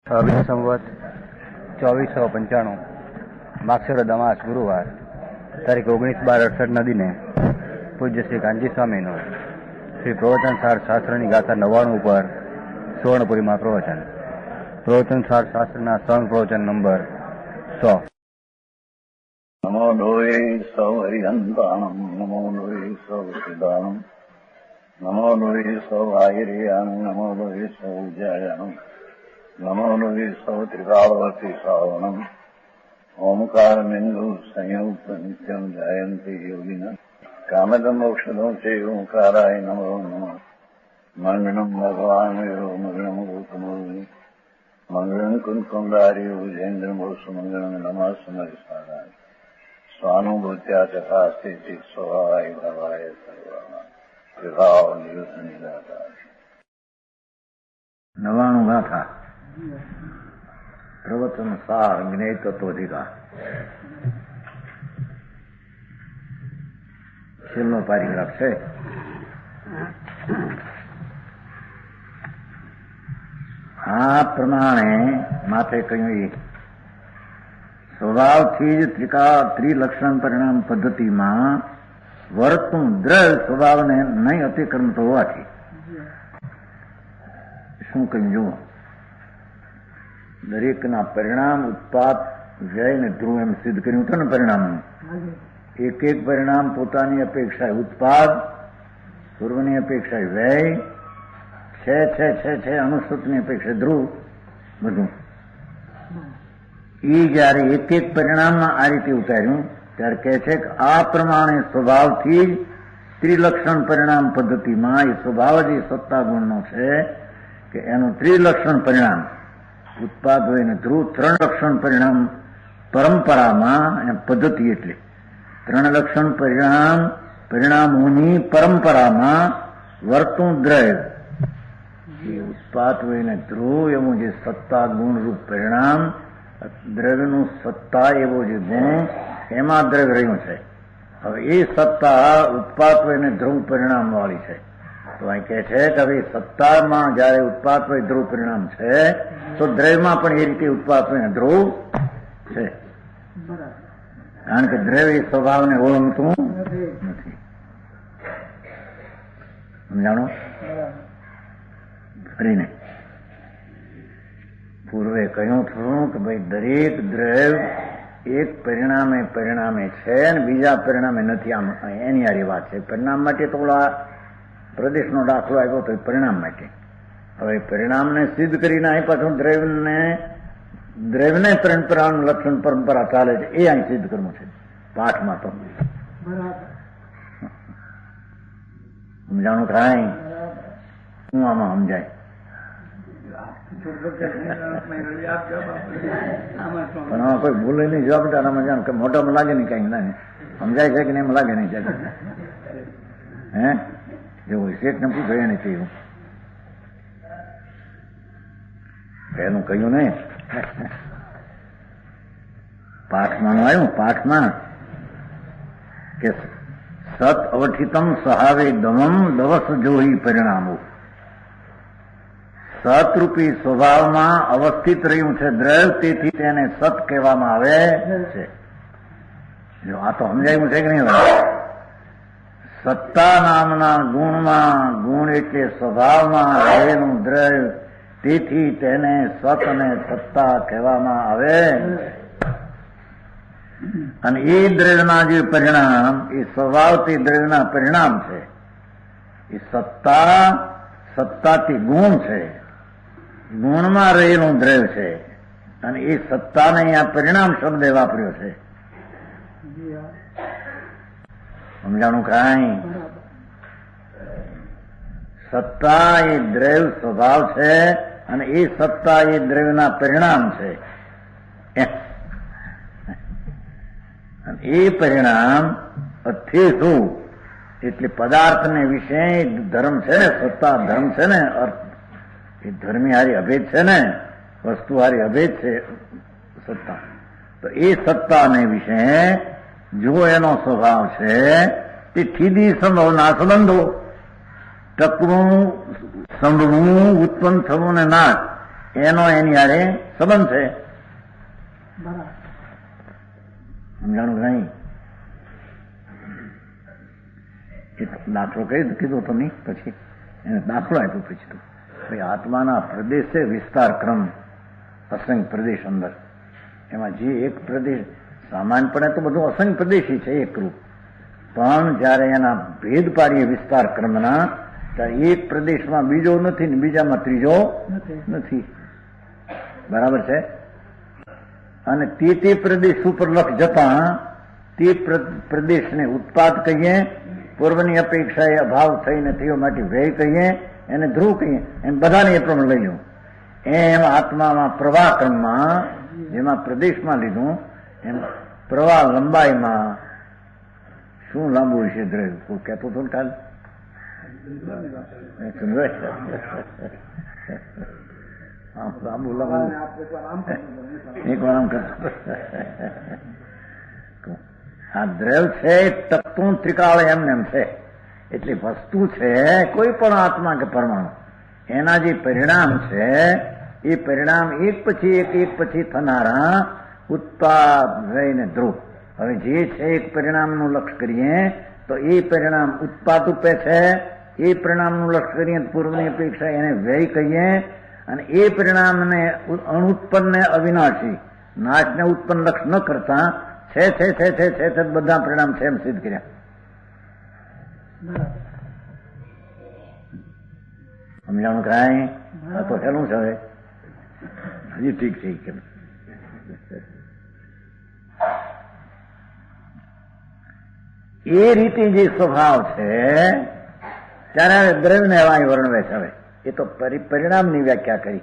અભિ સંવત 2495 માક્ષર અમાસ ગુરુવાર તારીખ 19/12/68 દિને પૂજ્ય શ્રી કાનજી સ્વામીનો શ્રી પ્રવચન સાર શાસ્ત્રની ગાથા 99 ઉપર સુવર્ણપુરીમાં પ્રવચન સાર શાસ્ત્રના સ્વયં પ્રવચન નંબર 100. નમો લોહે સૌ હરિહંતાણમ નમો લોહે સૌ સિદ્ધાણમ નમો લોહે સૌ આહિર્યાણમ નમો લોહે સૌ જયાણમ નમો લોહે સૌ ત્રિકાળવતી શ્રાવણમ ઓમકાર બિંદુ સંયુક્ત નિત્યમ જયંતિ યોગિન કામદમ મોક્ષદમ છે ઓંકારાય નમો નમઃ મંગળમ ભગવાન મંગળમ ગૌતમોર્મિ મંગળમ કુંકુંડાર્ય વિજેન્દ્રમોષ મંગળમ નમઃ સમરિસારાય સ્વાનુભૂત્યા ચકાસ્તિ સ્વભાવાય ભવાય સર્વમાં વિભાવ નિયુત નિરાકાર 99 ગાથા પ્રવચન સાર જ્ઞેય તત્વધિકા છેલ્લો પારિગ્રાફ છે. આ પ્રમાણે માથે કહ્યું સ્વભાવથી જ ત્રિલક્ષણ પરિણામ પદ્ધતિમાં વર્તું દ્રવ્ય સ્વભાવને નહીં અતિક્રમતો હોવાથી શું કહ્યું જુઓ, દરેકના પરિણામ ઉત્પાદ વ્યય ને ધ્રુવ એમ સિદ્ધ કર્યું હતું ને પરિણામનું. એક એક પરિણામ પોતાની અપેક્ષાએ ઉત્પાદ, પૂર્વની અપેક્ષાએ વ્યય, છે અનુસૃતની અપેક્ષા ધ્રુવ, બધું. એ જયારે એક એક પરિણામમાં આ રીતે ઉતાર્યું ત્યારે કહે છે કે આ પ્રમાણે સ્વભાવથી જ ત્રિલક્ષણ પરિણામ પદ્ધતિમાં એ સ્વભાવ જ એ સત્તા ગુણનો છે કે એનું ત્રિલક્ષણ પરિણામ ઉત્પાદ હોય ને ધ્રુવ 3 લક્ષણ પરિણામ પરંપરામાં પદ્ધતિ એટલે 3 લક્ષણ પરિણામોની પરંપરામાં વર્તું દ્રવ્ય એ ઉત્પાદ હોય ને ધ્રુવ એવું જે સત્તા ગુણરૂપ પરિણામ, દ્રવ્યનું સત્તા એવો જે ગુણ એમાં દ્રવ્ય રહ્યું છે. હવે એ સત્તા ઉત્પાદ હોય ને ધ્રુવ પરિણામ વાળી છે. તો અહીં કહે છે કે હવે સત્તામાં જયારે ઉત્પાદ હોય ધ્રુવ પરિણામ છે તો દ્રવ્યમાં પણ એ રીતે ઉત્પાદ હોય ધ્રુવ છે. કારણ કે દ્રવ્ય સ્વભાવને ઓળંગતું નથી. સમજાણો? ફરીને પૂર્વે કહ્યું હતું કે ભાઈ દરેક દ્રવ્ય એક પરિણામે છે ને બીજા પરિણામે નથી. આમ એની હારી વાત છે. પરિણામ માટે તો પ્રદેશનો દાખલો આવ્યો તો પરિણામ માટે. હવે પરિણામને સિદ્ધ કરીને અહીં પાછું દ્રવ્યને પરંપરાનું લક્ષણ પરંપરા ચાલે છે એ અહીં સિદ્ધ કરવું છે પાઠમાં. તો સમજાણું થાય? શું આમાં સમજાય? પણ આમાં કોઈ ભૂલે નહીં જવાબ આમાં જાણ કે મોટામાં લાગે નહીં કઈ ના સમજાય છે કે નહીં એમ લાગે નહીં જાય. હે જેવું શેઠ ને પૂછો એને કહ્યું પહેલું કહ્યું ને પાઠમાં આવ્યું. પાઠમાં કે સત અવઠિતમ સહાવે દમમ દવસ જોહી પરિણામો. સતરૂપી સ્વભાવમાં અવસ્થિત રહ્યું છે દ્રવ્ય, તેથી તેને સત કહેવામાં આવે છે. જો આ તો સમજાયું છે કે નહીં? સત્તા નામના ગુણમાં, ગુણ એટલે સ્વભાવમાં રહેલું દ્રવ્ય, તેથી તેને સત અને સત્તા કહેવામાં આવે. અને એ દ્રવ્યના જે પરિણામ એ સ્વભાવથી દ્રવ્યના પરિણામ છે. એ સત્તાથી ગુણ છે, ગુણમાં રહેલું દ્રવ્ય છે. અને એ સત્તાને અહીંયા પરિણામ શબ્દ વાપર્યો છે. સમજાણું કાંઈ? સત્તા એ દ્રવ્ય સ્વભાવ છે અને એ સત્તા એ દ્રવ્યના પરિણામ છે. એ પરિણામ અર્થે શું એટલે પદાર્થને વિશે ધર્મ છે ને, સત્તા ધર્મ છે ને, અર્થ એ ધર્મી હારી અભેદ છે ને, વસ્તુ હારી અભેદ છે સત્તા. તો એ સત્તાને વિશે જો એનો સ્વભાવ છે તે ઠીદી સંભવના સંબંધો ટકવું, સંભવું, ઉત્પન્ન થવું ને નાશ એનો એની હારે સંબંધ છે. સમજાણું કે નહીં? દાખલો કઈ કીધો તમે? પછી એને દાખલો આપ્યો. પછી તો ભાઈ આત્માના પ્રદેશ છે વિસ્તાર ક્રમ, અસંખ્ય પ્રદેશ અંદર. એમાં જે એક પ્રદેશ સામાન્યપણે તો બધું અસંખ્ય પ્રદેશી છે એકરૂપ, પણ જયારે એના ભેદ પાડીએ વિસ્તાર ક્રમના, ત્યારે એક પ્રદેશમાં બીજો નથી ને બીજામાં ત્રીજો નથી. બરાબર છે? અને તે પ્રદેશ ઉપર લક્ષ જતા તે પ્રદેશને ઉત્પાદ કહીએ, પૂર્વની અપેક્ષાએ અભાવ થઈને થયો માટે વ્યય કહીએ, એને ધ્રુવ કહીએ. એમ બધાને એ પ્રમાણે લઈ લો. એમ આત્મામાં પ્રવાહ ક્રમમાં જેમાં પ્રદેશમાં લીધું એમ પ્રવાહ લંબાઈમાં શું લાંબુ હશે દ્રવ્ય? કોઈ કહેતો હતો ને કાલે? લાંબુ એક વાર આમ કરતો. આ દ્રવ્ય છે તત્વ ત્રિકાળ એમને એમ છે. એટલે વસ્તુ છે કોઈ પણ આત્મા કે પરમાણુ, એના જે પરિણામ છે એ પરિણામ એક પછી થનારા ઉત્પાદ રહીને ધ્રુવ. હવે જે છે એક પરિણામનું લક્ષ્ય કરીએ તો એ પરિણામ ઉત્પાદ રૂપે છે, એ પરિણામનું લક્ષ્ય કરીએ પૂર્વની અપેક્ષા એને વ્યય કહીએ, અને એ પરિણામને અણુત્પન્ન અવિનાશી નાશને ઉત્પન્ન લક્ષ્ય ન કરતા છે બધા પરિણામ છે એમ સિદ્ધ કર્યા. સમજાણું કાંઈ? આ તો હેલું છે. હવે હજી ઠીક છે કેમ? એ રીતે જે સ્વભાવ છે ત્યારે દ્રવ્યને વાણી વર્ણવે છે. હવે એ તો પરિણામની વ્યાખ્યા કરી,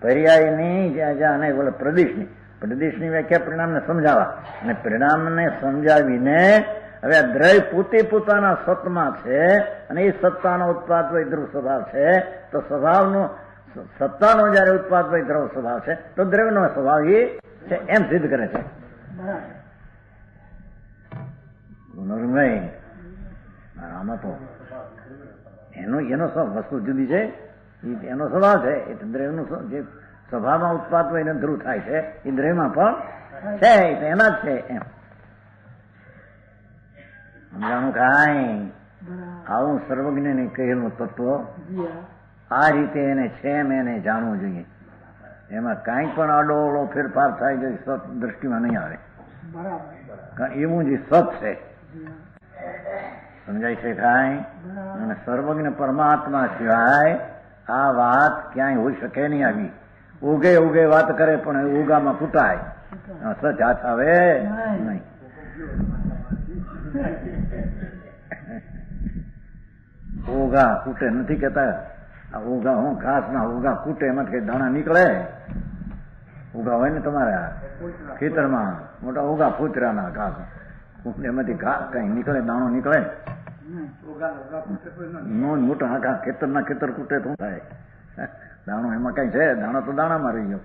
પર્યાયની જ્યાં બોલે પ્રદેશની વ્યાખ્યા પરિણામને સમજાવવા, અને પરિણામને સમજાવીને હવે આ દ્રવ્ય પોતે પોતાના સત્તામાં છે, અને એ સત્તાનો ઉત્પાદ વય ધ્રુવ સ્વભાવ છે. તો સ્વભાવનો સત્તાનો જયારે ઉત્પાદ વય ધ્રુવ સ્વભાવ છે તો દ્રવ્યનો સ્વભાવ એ છે એમ સિદ્ધ કરે છે. આમાં તો એનો વસ્તુ જુદી છે, એનો સ્વભાવ છે. એટલે દ્રવ્યનું જે સ્વભાવમાં ઉત્પાદ હોય એને ધ્રુવ થાય છે, એ દ્રવ્યમાં પણ છે, એના જ છે એમ. સમજાણું કાંઈ? આવું સર્વજ્ઞને કહેલું તત્વ આ રીતે એને છે એમ એને જાણવું જોઈએ. એમાં કાંઈ પણ આડોઅવળો ફેરફાર થાય છે સત દ્રષ્ટિમાં નહીં આવે. કારણ એવું જે સત છે. સમજાય છે કાંઈ? અને સર્વજ્ઞ પરમાત્મા સિવાય આ વાત ક્યાંય હોઈ શકે નહીં. આવી ઉગે વાત કરે પણ ઉગામાં કૂટાય, સચ હાથ આવે નહીં. ઉગા કૂટે નથી કેતા. આ ઉગા હું ઘાસ ના ઉગા કૂટે એમાં કઈ દાણા નીકળે? ઉગા હોય ને તમારા ખેતરમાં મોટા ઉગા ફૂતરાના ઘાસ, એમાંથી કઈ નીકળે, દાણો નીકળે? મોટા આખા ખેતરના ખેતર કૂટે તો થાય દાણો? એમાં કઈ છે? દાણો તો દાણામાં રહી ગયો.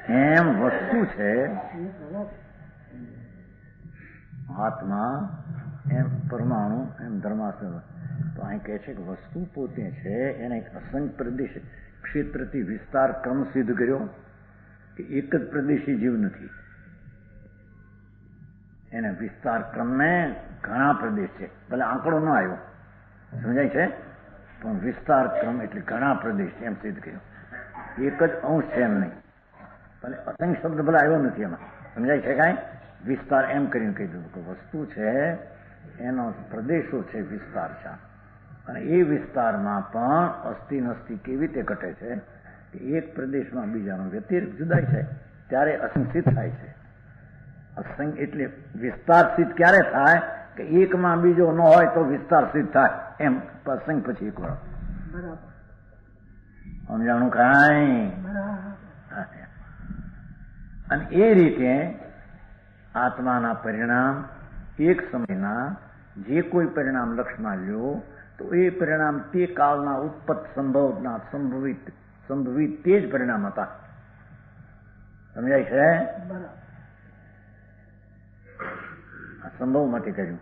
એમ વસ્તુ છે આત્મા, એમ પરમાણુ, એમ ધર્માસ્ત્ર. તો અહીં કહે છે કે વસ્તુ પોતે છે એને એક અસંખ્ય પ્રદેશ ક્ષેત્રથી વિસ્તાર ક્રમ સિદ્ધ કર્યો કે એક જ પ્રદેશી જીવ નથી. એને વિસ્તાર ક્રમને ઘણા પ્રદેશ છે. ભલે આંકડો ન આવ્યો, સમજાય છે, પણ વિસ્તાર ક્રમ એટલે ઘણા પ્રદેશ એમ સિદ્ધ કર્યો. એક જ અંશ છે એમ નહીં. ભલે અસંખ્ય શબ્દ ભલે આવ્યો નથી એમાં, સમજાય છે કાંઈ? વિસ્તાર એમ કરીને કહી દીધું કે વસ્તુ છે એનો પ્રદેશો છે વિસ્તાર છે, અને એ વિસ્તારમાં પણ અસ્થિ નસ્તિ કેવી રીતે ઘટે છે કે એક પ્રદેશમાં બીજાનો વ્યતિરેક જુદાય છે ત્યારે અસંખ્ય થાય છે. અસંખ્ય એટલે વિસ્તાર સિદ્ધ ક્યારે થાય કે એકમાં બીજો ન હોય તો વિસ્તાર સિદ્ધ થાય. એમ અસંખ્ય પછી એક વાર. સમજાણું કાંઈ? અને એ રીતે આત્માના પરિણામ એક સમયના જે કોઈ પરિણામ લક્ષમાં લ્યો તો એ પરિણામ તે કાળના ઉત્પત્ત સંભવના સંભવિત તે જ પરિણામ હતા. સમજાય છે? આ સંભવ માટે કર્યું.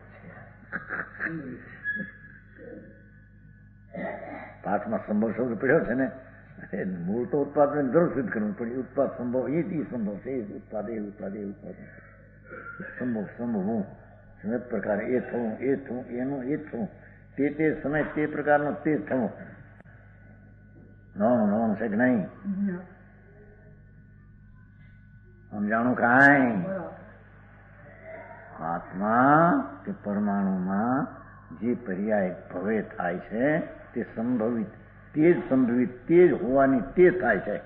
પાઠમાં સંભવ શબ્દ પડ્યો છે ને, મૂળ તો ઉત્પાદન જરૂર સિદ્ધ કરવું પડે. ઉત્પાદ સંભવ એ સંભવ છે. ઉત્પાદ એ ઉત્પાદ સંભવ સંભવવું સમય પ્રકારે એ થવું એનું એ થવું તે સમય તે પ્રકારનો તે થવું. નવાનું છે કે નહીં? સમજાણું કાંઈ? આત્મા કે પરમાણુમાં જે પર્યાય ભવે થાય છે તે સંભવિત તે જ હોવાની તે થાય છે.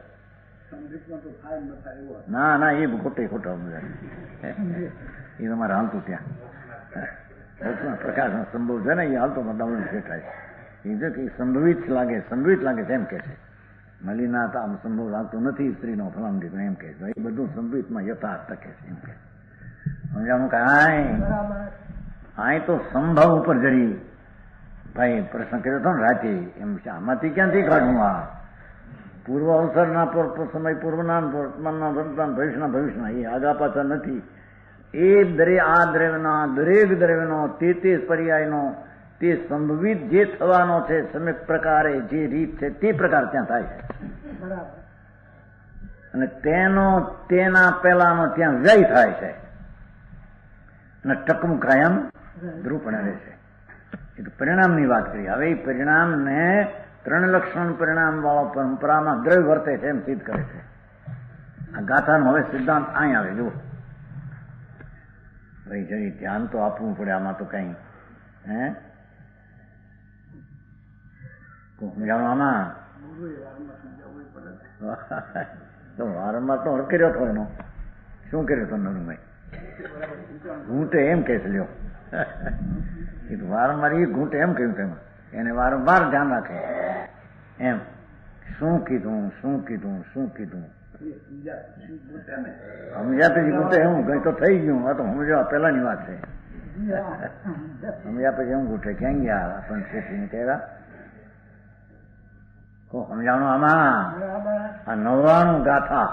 ના એ ખોટે ખોટા એ તમારે હાલતું ત્યાં પ્રકાશનો સંભવ છે ને એ હાલતો ડાઉન થાય છે. એ કે સંભવિત લાગે છે એમ કે છે. મલિના તો આમ સંભવ લાગતું નથી સ્ત્રીનો ફલામડી એમ કે છે. એ બધું સંભવિતમાં યથાર્થ ટકે છે એમ કે. સમજાણું કાંઈ? અહીં તો સંભવ ઉપર જરી ભાઈ પ્રશ્ન કર્યો હતો ને રાતે એમ આમાંથી ક્યાંથી કાઢવું? આ પૂર્વ અવસરના સમય પૂર્વના વર્તમાનના વર્તમાન ભવિષ્યના એ આગા પાછા નથી. એ આ દરેક દ્રવ્યનો તે પર્યાયનો તે સંભવિત જે થવાનો છે સમ્યક પ્રકારે જે રીત છે તે પ્રકાર ત્યાં થાય છે. અને તેના પહેલાનો ત્યાં વ્યય થાય છે અને ટકમું કાયમ ધ્રુવપણે રહે છે. એ તો પરિણામની વાત કરી. હવે એ પરિણામને 3 લક્ષણ પરિણામ વાળો પરંપરામાં દ્રવ્ય વર્તે છે એમ સિદ્ધ કરે છે. આ ગાથાનો હવે સિદ્ધાંત અહીં આવે. જુઓ ભાઈ જરી ધ્યાન તો આપવું પડે આમાં તો કઈ સમજાણું આમાં તો વારંવાર તો કર્યો હતો એનો શું કર્યો હતો નરુભાઈ? ઘૂંટે એમ કે છે લ્યો એ તો વારંવાર એ ઘૂંટે એમ કહ્યું તેમાં એને વારંવાર ધ્યાન રાખે એમ શું કીધું સમજ્યા પછી ઘૂંટે એવું કઈ તો થઈ ગયું. આ તો સમજવા પહેલાની વાત છે. સમજ્યા પછી એમ ઘૂંટે ક્યાં ગયા આપણને શેઠીને કહેવા સમજાણું આમાં? આ 99 ગાથા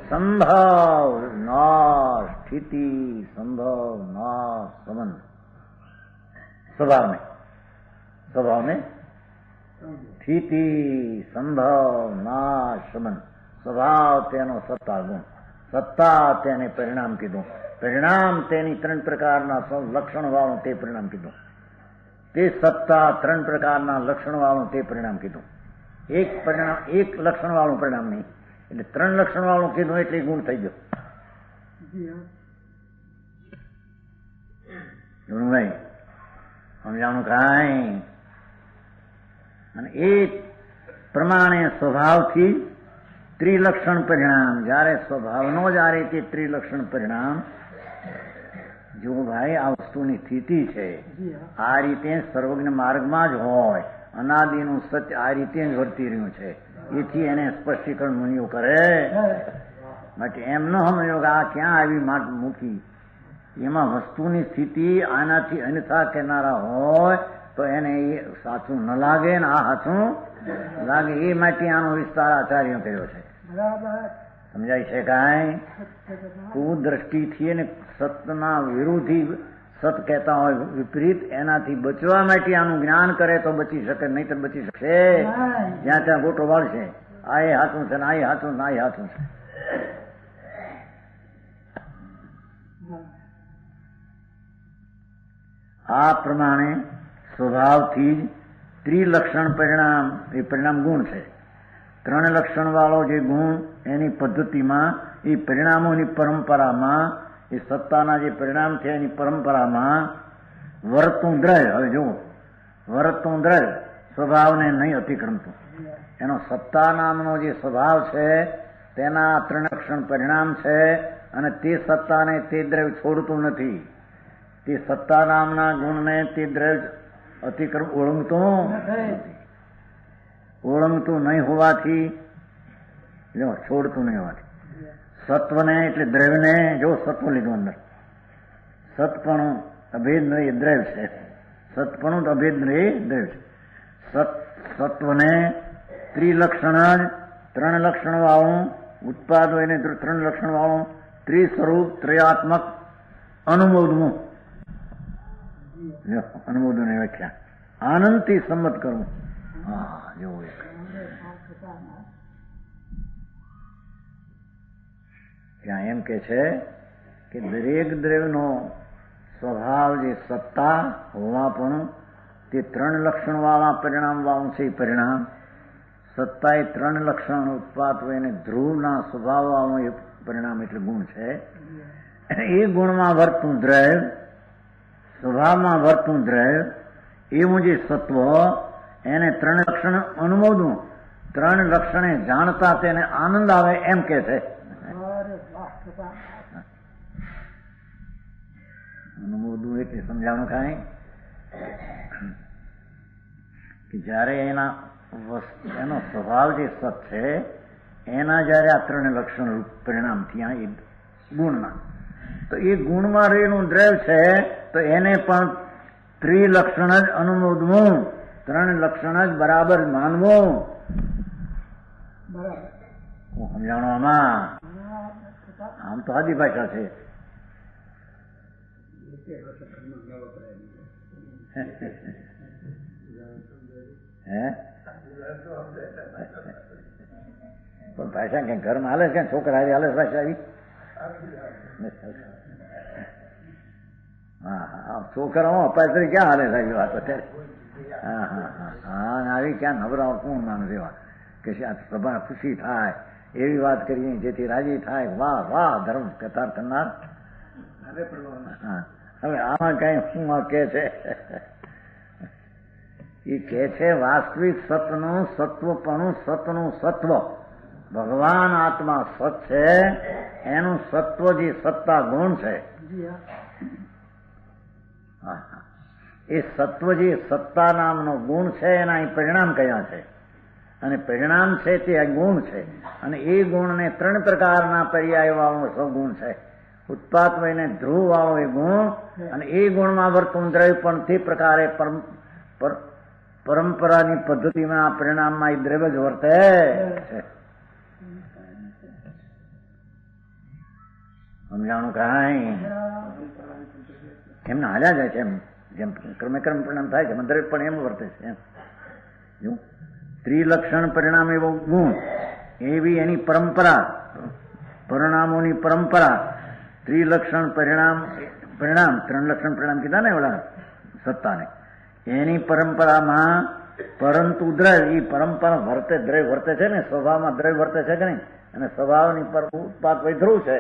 સંભવ નાશ સ્થિતિ સંભવ નાશ સંબંધ સ્વભાવ में સ્થિતિ સંભવ નાશ સંબંધ. સ્વભાવ તેનો સત્તા ગુણ, સત્તા તેને પરિણામ કીધું, પરિણામ તેની 3 પ્રકારના લક્ષણ વાળું તે પરિણામ કીધું, તે સત્તા 3 પ્રકારના લક્ષણ વાળું તે પરિણામ કીધું. એક લક્ષણ વાળું પરિણામ નહીં એટલે 3 લક્ષણ વાળું કીધું એટલે ગુણ થઈ ગયો. ભાઈ સમજાણું કાંઈ? અને એ પ્રમાણે સ્વભાવથી ત્રિલક્ષણ પરિણામ જયારે સ્વભાવનો જયારે તે ત્રિલક્ષણ પરિણામ જો ભાઈ આ વસ્તુની સ્થિતિ છે આ રીતે સર્વજ્ઞ માર્ગમાં જ હોય અનાદિનું સત્ય આ રીતે જ વર્તી રહ્યું છે એથી એને સ્પષ્ટીકરણ મુનિઓ કરે. માટે એમ ન સમજો કે આ ક્યાં આવી માટ મૂકી. એમાં વસ્તુની સ્થિતિ આનાથી અન્યથા કહેનારા હોય તો એને એ સાચું ન લાગે ને આ સાચું લાગે એ માટે આનો વિસ્તાર આચાર્યો કર્યો છે. સમજાય છે કાંઈ? કુદ્રષ્ટિથી અને સતના વિરોધી સત કહેતા હોય વિપરીત એનાથી બચવા માટે આનું જ્ઞાન કરે તો બચી શકે, નહીં તો બચી શકશે. જ્યાં ત્યાં ગોટો વાળશે આ એ હાથું છે ને આ એ હાથું ને આ એ હાથું છે. આ પ્રમાણે સ્વભાવથી જ ત્રિલક્ષણ પરિણામ એ પરિણામ ગુણ છે. 3 લક્ષણ વાળો જે ગુણ એની પદ્ધતિમાં એ પરિણામોની પરંપરામાં એ સત્તાના જે પરિણામ છે એની પરંપરામાં વર્તું દ્રવ્ય. હવે જુઓ વર્તું દ્રવ્ય સ્વભાવને નહીં અતિક્રમતું. એનો સત્તા નામનો જે સ્વભાવ છે તેના 3 લક્ષણ પરિણામ છે અને તે સત્તાને તે દ્રવ્ય છોડતું નથી. તે સત્તા નામના ગુણને તે દ્રવ્ય ઓળંગતું નહીં હોવાથી છોડતું નહીં હોવાથી સત્વને એટલે દ્રવ્યને જો સત્વ લીધું અંદર સતપણું અભેદ એ દ્રવ્ય છે. સતપણું તો અભેદ એ દ્રવ્ય છે. સત્વને ત્રિલક્ષણ જ 3 લક્ષણ વાળું ઉત્પાદ હોય ને 3 લક્ષણ વાળું ત્રિસ્વરૂપ ત્રયાત્મક અનુમોદવું અનુમોદન વ્યાખ્યા આનંદથી સંમત કરવું. હા જેવું એક ત્યાં એમ કે છે કે દરેક દ્રવ્યનો સ્વભાવ જે સત્તા હોવા પણ તે 3 લક્ષણવાળા પરિણામવાળું છે. પરિણામ સત્તા એ 3 લક્ષણ ઉત્પાદ હોય અને ધ્રુવના સ્વભાવવાળું એ પરિણામ એટલે ગુણ છે. એ ગુણમાં વર્તું દ્રવ્ય, સ્વભાવમાં વર્તું દ્રવ્ય, એવું જે સત્વ એને 3 લક્ષણ અનુમોદવું, 3 લક્ષણે જાણતા તેને આનંદ આવે એમ કે છે. અનુમોદવું એટલે સમજાણું કાંઈ કે જયારે એનો સ્વભાવ જે સત છે એના જયારે આ 3 લક્ષણ રૂપ પરિણામ થયા એ ગુણના, તો એ ગુણમાં રહેલું દ્રવ્ય છે તો એને પણ ત્રિલક્ષણ જ અનુમોદવું, 3 લક્ષણ જ બરાબર માનવું. હું સમજાણું આમાં? આમ તો આદિ ભાષા છે. હે પણ ભાષા ક્યાં ઘરમાં હાલે છે? છોકરા હાલે ભાષા આવી? હા હા, છોકરાઓ અપાય તરી ક્યાં હાલે સાહેબ વાત અત્યારે? હા હા હા હા, આવી ક્યાં નવરા કોણ નામ રેવા કે સભા ખુશી થાય એવી વાત કરીએ જેથી રાજી થાય. વાહ વાહ, ધર્મ કથા કરનાર. હા, હવે આમાં કઈ શું કે છે? એ કે છે વાસ્તવિક સતનું સત્વપણું, સતનું સત્વ, ભગવાન આત્મા સત છે, એનું સત્વ જે સત્તા ગુણ છે. એ સત્વ જે સત્તા નામનો ગુણ છે એના પરિણામ કયા છે, અને પરિણામ છે તે ગુણ છે, અને એ ગુણને 3 પ્રકારના પર્યાય વાળો સગુણ છે. ઉત્પાદ વયને ધ્રુવ વાળો એ ગુણ, અને એ ગુણમાં વર્તું દ્રવ્ય પણ તે પ્રકારે પરંપરાની પદ્ધતિમાં પરિણામમાં એ દ્રવ્ય જ વર્તે છે. સમજાણું કાંઈ? એમને હાલ્યા જાય છે, એમ જેમ ક્રમે ક્રમ પરિણામ થાય છે દ્રવ્ય પણ એમ વર્તે છે. એમ જો ત્રિલક્ષણ પરિણામ એવો ગુણ, એવી એની પરંપરા, પરિણામોની પરંપરા. ત્રિલક્ષણ પરિણામ 3 લક્ષણ પરિણામ કીધા ને ઓલા સત્તાને, એની પરંપરામાં પરંતુ દ્રવ્ય એ પરંપરા વર્તે, દ્રવ્ય વર્તે છે ને, સ્વભાવમાં દ્રવ્ય વર્તે છે કે નહીં? અને સ્વભાવની પર ઉત્પાદ ધ્રુવ છે,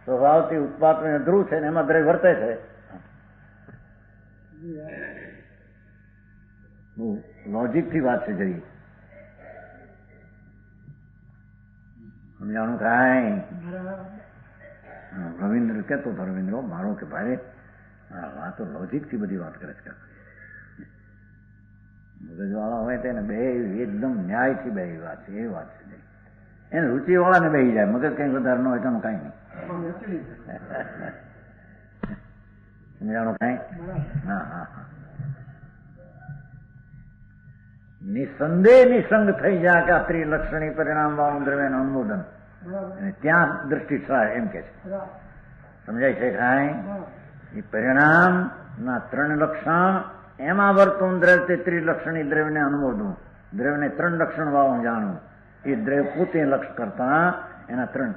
સ્વભાવથી ઉત્પાદ ધ્રુવ છે ને એમાં દ્રવ્ય વર્તે છે. બહુ લોજિકથી વાત છે જરી. સમજાણું કાંઈ? રવિન્દ્ર કહેતો હતો, રવિન્દ્ર મારો કે ભાઈ વાતો લોજિકથી બધી વાત કરે છે. મગજવાળા હોય તેને બે એકદમ ન્યાયથી બે વાત છે, એ વાત છે. એને રૂચિવાળાને બેસી જાય, મગજ કંઈ વધારે ન હોય તો કાંઈ નહીં. સમજાણું કાંઈ? હા હા હા. નિસંદેહ નિસંગ થઈ જાય કે આ ત્રિલક્ષણી પરિણામ વાળું દ્રવ્યનું અનુમોદન, અને ત્યાં દ્રષ્ટિ થાય એમ કે છે. સમજાય છે કાંઈ? એ પરિણામ ના 3 લક્ષણ, એમાં વર્તું દ્રવ્ય તે ત્રિલક્ષણી દ્રવ્યને અનુમોદવું, દ્રવ્યને 3 લક્ષણ વાળું જાણવું. એ દ્રવ્ય પોતે લક્ષ કરતા એના 3,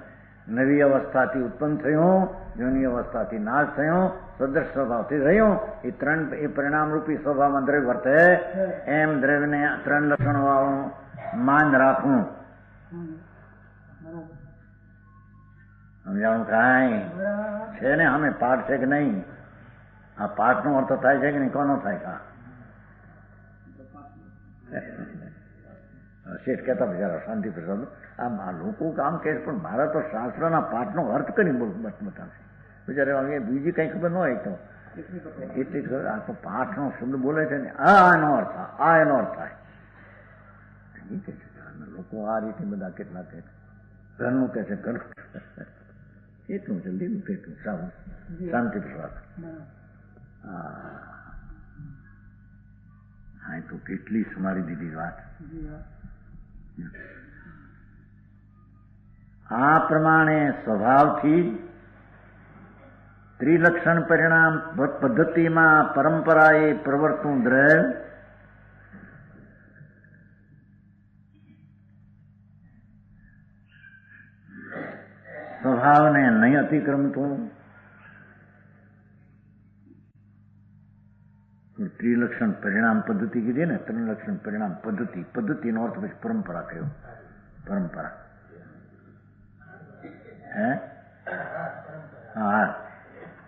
નવી અવસ્થાથી ઉત્પન્ન થયું, જૂની અવસ્થાથી નાશ થયો, સદૃશ સ્વભાવથી રહ્યું, એ 3 એ પરિણામ રૂપી સ્વભાવમાં દ્રવ્ય વર્તે, એમ દ્રવ્યને 3 લક્ષણ વાળું માન રાખવું. સમજાણું કાંઈ? છે ને અમે પાઠ છે કે નહીં? આ પાઠનો અર્થ થાય છે કે નહીં? કોનો થાય? કા શેઠ કહેતા બિચારા શાંતિ પ્રસાદ, આમ આ લોકો કામ કહે પણ મારા તો શાસ્ત્રના પાઠનો અર્થ કરી બતાવશે. બિચારે બીજી કઈ ખબર ન હોય તો એટલી ખબર. આ તો પાઠનો શબ્દ બોલે છે ને, આ એનો અર્થ, આ એનો અર્થ થાય. લોકો આ રીતે બધા કેટલા કહે, ઘરનું કહે છે ઘર, એટલું જલ્દી કેટલું સારું શાંતિ પ્રસાદ. હા, તો કેટલી સમારી દીધી વાત. આ પ્રમાણે સ્વભાવથી ત્રિલક્ષણ પરિણામ પદ્ધતિમાં પરંપરાએ પ્રવર્તું દ્રવ્ય સ્વભાવને નહીં અતિક્રમતું. ત્રિલક્ષણ પરિણામ પદ્ધતિ કીધી ને, ત્રિલક્ષણ પરિણામ પદ્ધતિ. પદ્ધતિનો અર્થ પછી પરંપરા કયો? પરંપરા. હે? હા,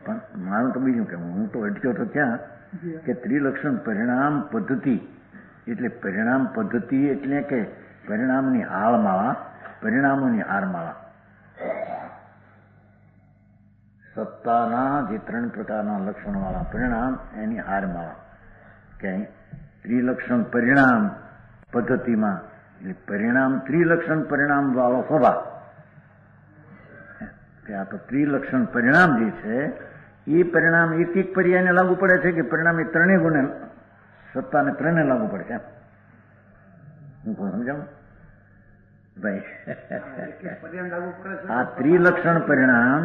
પણ મારું તો બીજું કે હું તો અટક્યો તો ક્યાં કે ત્રિલક્ષણ પરિણામ પદ્ધતિ એટલે પરિણામ પદ્ધતિ એટલે કે પરિણામની હારમાળા, પરિણામોની હારમાળા. સત્તાના જે 3 પ્રકારના લક્ષણવાળા પરિણામ એની હારમાળા. કે ત્રિલક્ષણ પરિણામ પદ્ધતિમાં એટલે પરિણામ ત્રિલક્ષણ પરિણામ વાળો સ્વભાવ. કે આ તો ત્રિલક્ષણ પરિણામ જે છે એ પરિણામ એક એક પર્યાયને લાગુ પડે છે કે પરિણામ એ 3 ગુણે સત્તાને 3 લાગુ પડે છે? હું કોઈ સમજાવું ભાઈ? આ ત્રિલક્ષણ પરિણામ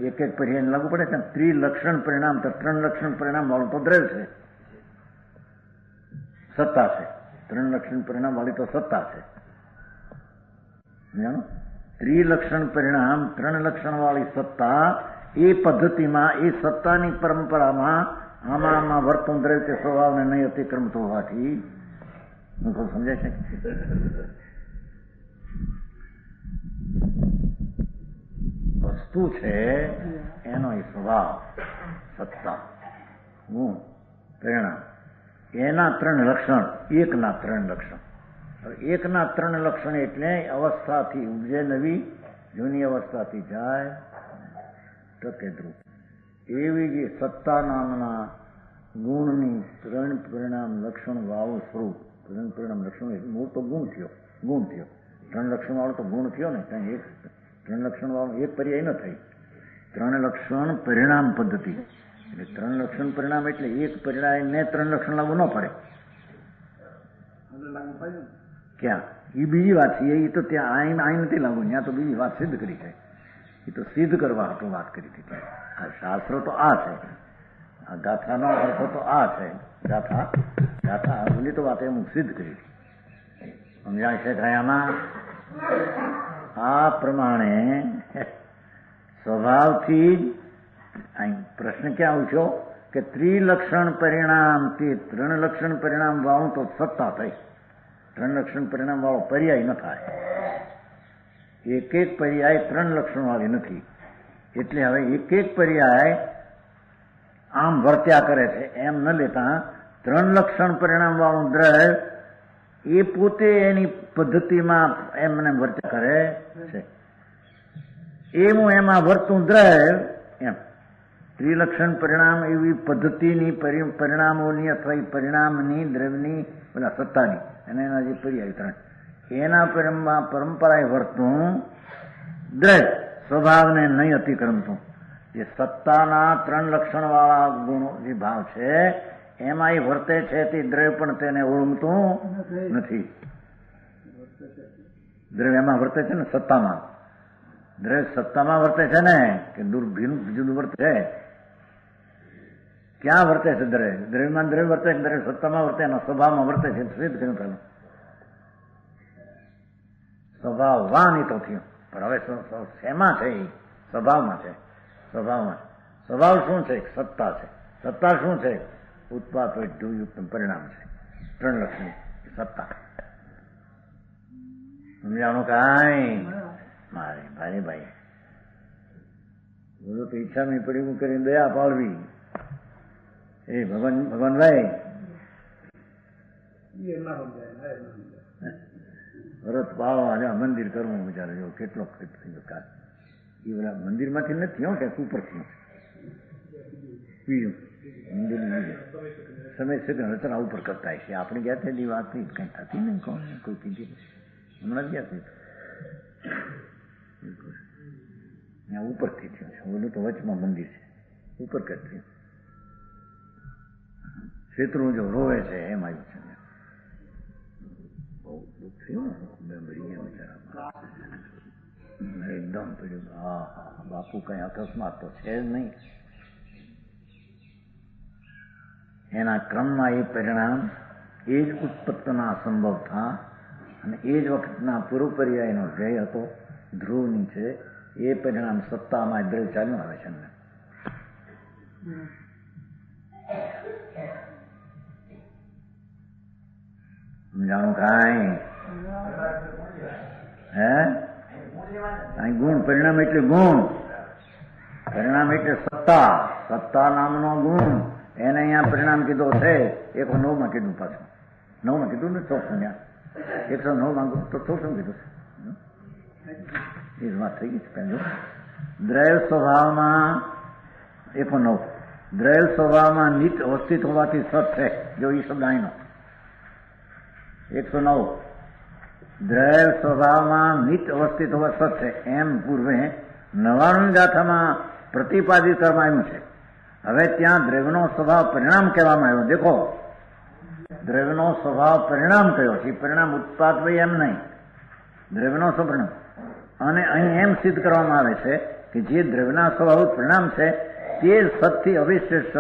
એક એક પર્યાયને લાગુ પડે છે. ત્રિલક્ષણ પરિણામ તો 3 લક્ષણ પરિણામ વાળું તો દ્રવ્ય છે, સત્તા છે. 3 લક્ષણ પરિણામ વાળી તો સત્તા છે. ત્રિલક્ષણ પરિણામ 3 લક્ષણ વાળી સત્તા એ પદ્ધતિમાં એ સત્તાની પરંપરામાં આમાં વર્તન દ્રવ્ય કે સ્વભાવને નહીં અતિક્રમતો હોવાથી સમજાય છે. વસ્તુ છે એનો એ સ્વભાવ, સત્તા, ગુણ, પરિણામ, એના 3 લક્ષણ, એકના 3 લક્ષણ. એકના 3 લક્ષણ એટલે અવસ્થાથી ઉપજે નવી, જૂની અવસ્થાથી જાય ટકે ધ્રુવ. એવી જે સત્તા નામના ગુણની 3 પરિણામ લક્ષણ વાળું સ્વરૂપ, 3 પરિણામ લક્ષણ મૂળ તો ગુણ થયો. 3 લક્ષણ વાળો તો ગુણ થયો ને, ત્યાં 3 લક્ષણ વાળો એક પર્યાય ન થઈ. 3 લક્ષણ પરિણામ પદ્ધતિ એટલે 3 લક્ષણ પરિણામ એટલે એક પર્યાયને 3 લક્ષણ લાગુ ન પડે. ક્યાં? એ બીજી વાત છે. એ તો ત્યાં આઈ નથી લાગુ, ત્યાં તો બીજી વાત સિદ્ધ કરી છે. એ તો સિદ્ધ કરવા હાટું વાત કરી હતી. આ શાસ્ત્ર તો આ છે, આ ગાથાનો અર્થ તો આ છે. ગાથા આગળની તો વાત એમ સિદ્ધ કરી હતી. સમજાય છે કયામાં? આ પ્રમાણે સ્વભાવથી અહીં પ્રશ્ન ક્યાં ઉઠ્યો કે ત્રિલક્ષણ પરિણામ તે 3 લક્ષણ પરિણામ વાળું તો સત્તા થઈ. 3 લક્ષણ પરિણામ વાળો પર્યાય ન થાય. એક એક પર્યાય 3 લક્ષણ વાળી નથી. એટલે હવે એક એક પર્યાય આમ વર્ત્યા કરે છે એમ ન લેતા 3 લક્ષણ પરિણામ વાળું દ્રવ્ય એ પોતે એની પદ્ધતિમાં એમને વર્ત્યા કરે છે. એવું એમાં વર્તું દ્રવ્ય એમ ત્રિલક્ષણ પરિણામ એવી પદ્ધતિની પરિણામોની અથવા પરિણામની દ્રવ્યની પેલા સત્તાની અને એના જે પર્યાય 3 એના પરંપરાએ વર્તું દ્રવ્ય સ્વભાવને નહીં અતિક્રમતું. જે સત્તાના 3 લક્ષણ વાળા ગુણો જે ભાવ છે એમાં એ વર્તે છે તે દ્રવ્ય પણ તેને ઓળંગતું નથી. દ્રવ્ય એમાં વર્તે છે ને, સત્તામાં. દ્રવ્ય સત્તામાં વર્તે છે ને કે બીજું વર્તે છે? ક્યાં વર્તે છે દ્રવ્ય? દ્રવ્યમાં દ્રવ્ય વર્તે છે, દ્રવ્ય સત્તામાં વર્તે, એના સ્વભાવમાં વર્તે છે. સિદ્ધ કર્યું પેલું સ્વભાવવાન તો થયું. પણ હવે શેમાં છે? સ્વભાવમાં છે. સ્વભાવ શું છે? સત્તા છે. સત્તા શું છે? ઉત્પાદ યુક્ત પરિણામ છે. 3 લક્ષણ સત્તા. સમજાણું કાંઈ? મારે ભાઈ બોલો તો ઈચ્છા નહીં પડી હું કરીને દયા પાડવી. એ ભગવાનભાઈ ભરત પાવા મંદિર કરવું વિચારે જો કેટલો ખર્ચ થયો. કાલ એ બધા મંદિરમાંથી નથી હો કે ઉપરથી બીજું મંદિર સમય સુધી રચના ઉપર કરતા છે. આપણે ગયા તેની વાત નહીં, કઈ થતી નહીં. કોણ કોઈ કીધી હમણાં ગયા છે ત્યાં ઉપરથી થયું છે. ઓલું તો વચમાં મંદિર છે, ઉપર કરતી શેત્રુ જો રોવે છે એમ આવ્યું છે. બહુ દુઃખ થયું ને, મરી ગયા બિચારા. એકદમ પડ્યું. હા બાપુ કઈ અકસ્માત તો છે જ નહીં. એના ક્રમમાં એ પરિણામ એ જ ઉત્પત્તિના સંભવ થા અને એ જ વખતના પૂર્વ પર્યાયનો ધ્યેય હતો ધ્રુવની છે. એ પરિણામ સત્તામાં દ્રવ્ય ચાલ્યું આવે છે એમને. સમજાણું કાંઈ? હે અહીં ગુણ પરિણામ એટલે ગુણ, પરિણામ એટલે સત્તા, સત્તા નામનો ગુણ. એને અહીંયા પરિણામ કીધો છે. 109 કીધું, પાછું 9 કીધું ને, 109 તો 100 કીધું એ વાત થઈ ગઈ છે. પહેલું દ્રવ્ય સ્વભાવમાં 109 દ્રવ્ય સ્વભાવમાં નિત અવસ્થિત હોવાથી સત છે. જો એ શબ્દ અહીંનો 109 દ્રવ્ય સ્વભાવમાં નિત અવસ્થિત હોવા સત છે એમ પૂર્વે 99 ગાથામાં પ્રતિપાદિત કરવામાં આવ્યું છે. હવે ત્યાં દ્રવ્યનો સ્વભાવ પરિણામ કહેવામાં આવ્યો. દેખો, દ્રવ્યનો સ્વભાવ પરિણામ કયો છે. પરિણામ ઉત્પાદ હોય એમ નહીં, દ્રવ્યનો સ્વપરિણામ. અને અહીં એમ સિદ્ધ કરવામાં આવે છે કે જે દ્રવ્યના સ્વભાવ પરિણામ છે તે સતથી અવિશેષ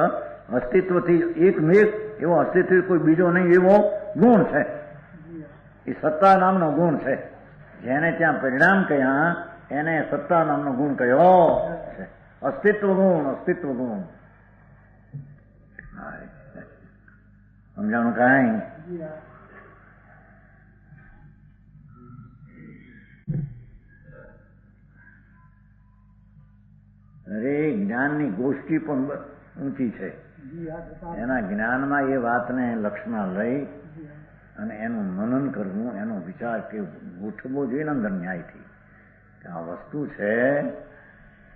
અસ્તિત્વથી એકમેક એવો અસ્તિત્વ કોઈ બીજો નહીં એવો ગુણ છે. એ સત્તા નામનો ગુણ છે. જેને ત્યાં પરિણામ કહ્યા એને સત્તા નામનો ગુણ કયો છે. અસ્તિત્વ ગુણ, અસ્તિત્વ ગુણ. સમજાણું કાંઈ? અરે જ્ઞાનની ગોષ્ઠી પણ ઊંચી છે. એના જ્ઞાનમાં એ વાતને લક્ષમાં લઈ અને એનું મનન કરવું, એનો વિચાર કે ગોઠવવો જોઈએ અંદર ન્યાયથી કે આ વસ્તુ છે,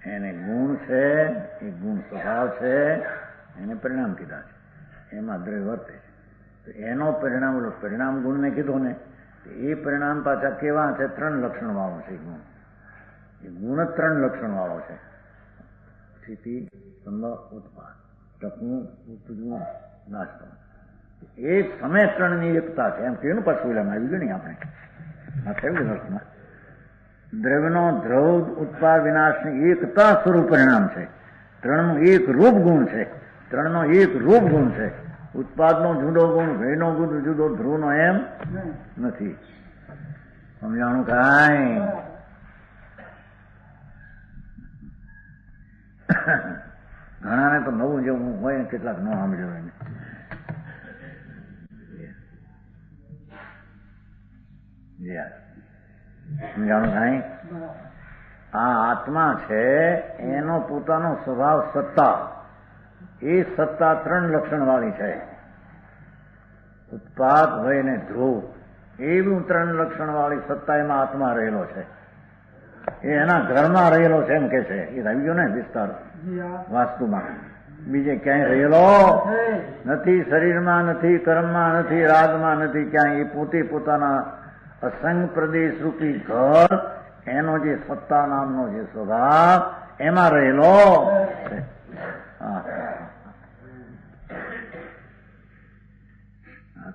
એને ગુણ છે, એ ગુણ સ્વભાવ છે, એને પરિણામ કીધા છે, એમાં દ્રવ્ય વર્તે છે. તો એનો પરિણામ પરિણામ ગુણને કીધો ને, એ પરિણામ પાછા કેવા છે? 3 લક્ષણ વાળો છે ગુણ. એ ગુણ જ 3 લક્ષણ વાળો છે. સ્થિતિ, સંબંધ, ઉત્પાદ, ટકવું, ઉપજવું, નાશ. એક સમય 3ની એકતા છે. એમ કેવું પાછું એલામાં આવી ગયું નહીં આપણે આ થયું દર્શનમાં. દ્રવ્યનો દ્રવ ઉત્પાદ વિનાશની એકતા સ્વરૂપ પરિણામ છે. 3નું એક રૂપ ગુણ છે. 3નો એક રૂપ ગુણ છે. ઉત્પાદનો જુદો ગુણ, ભયનો ગુણ જુદો, ધ્રુવનો એમ નથી. સમજાણું કાંઈ? ઘણાને તો નવું જેવું હોય, કેટલાક ન સાંભળ્યું એને. સમજાણું કાંઈ? આ આત્મા છે એનો પોતાનો સ્વભાવ સત્તા. એ સત્તા 3 લક્ષણ વાળી છે. ઉત્પાદ હોય ને ધ્રુવ, એવું 3 લક્ષણ વાળી સત્તા એમાં આત્મા રહેલો છે. એ એના ઘરમાં રહેલો છે એમ કે છે. એ આવી ગયો ને વિસ્તાર વાસ્તુમાં. બીજે ક્યાંય રહેલો નથી. શરીરમાં નથી, કર્મમાં નથી, રાગમાં નથી, ક્યાંય. એ પોતે પોતાના અસંગ પ્રદેશ રૂપી ઘર, એનો જે સત્તા નામનો જે સ્વભાવ એમાં રહેલો છે. હા,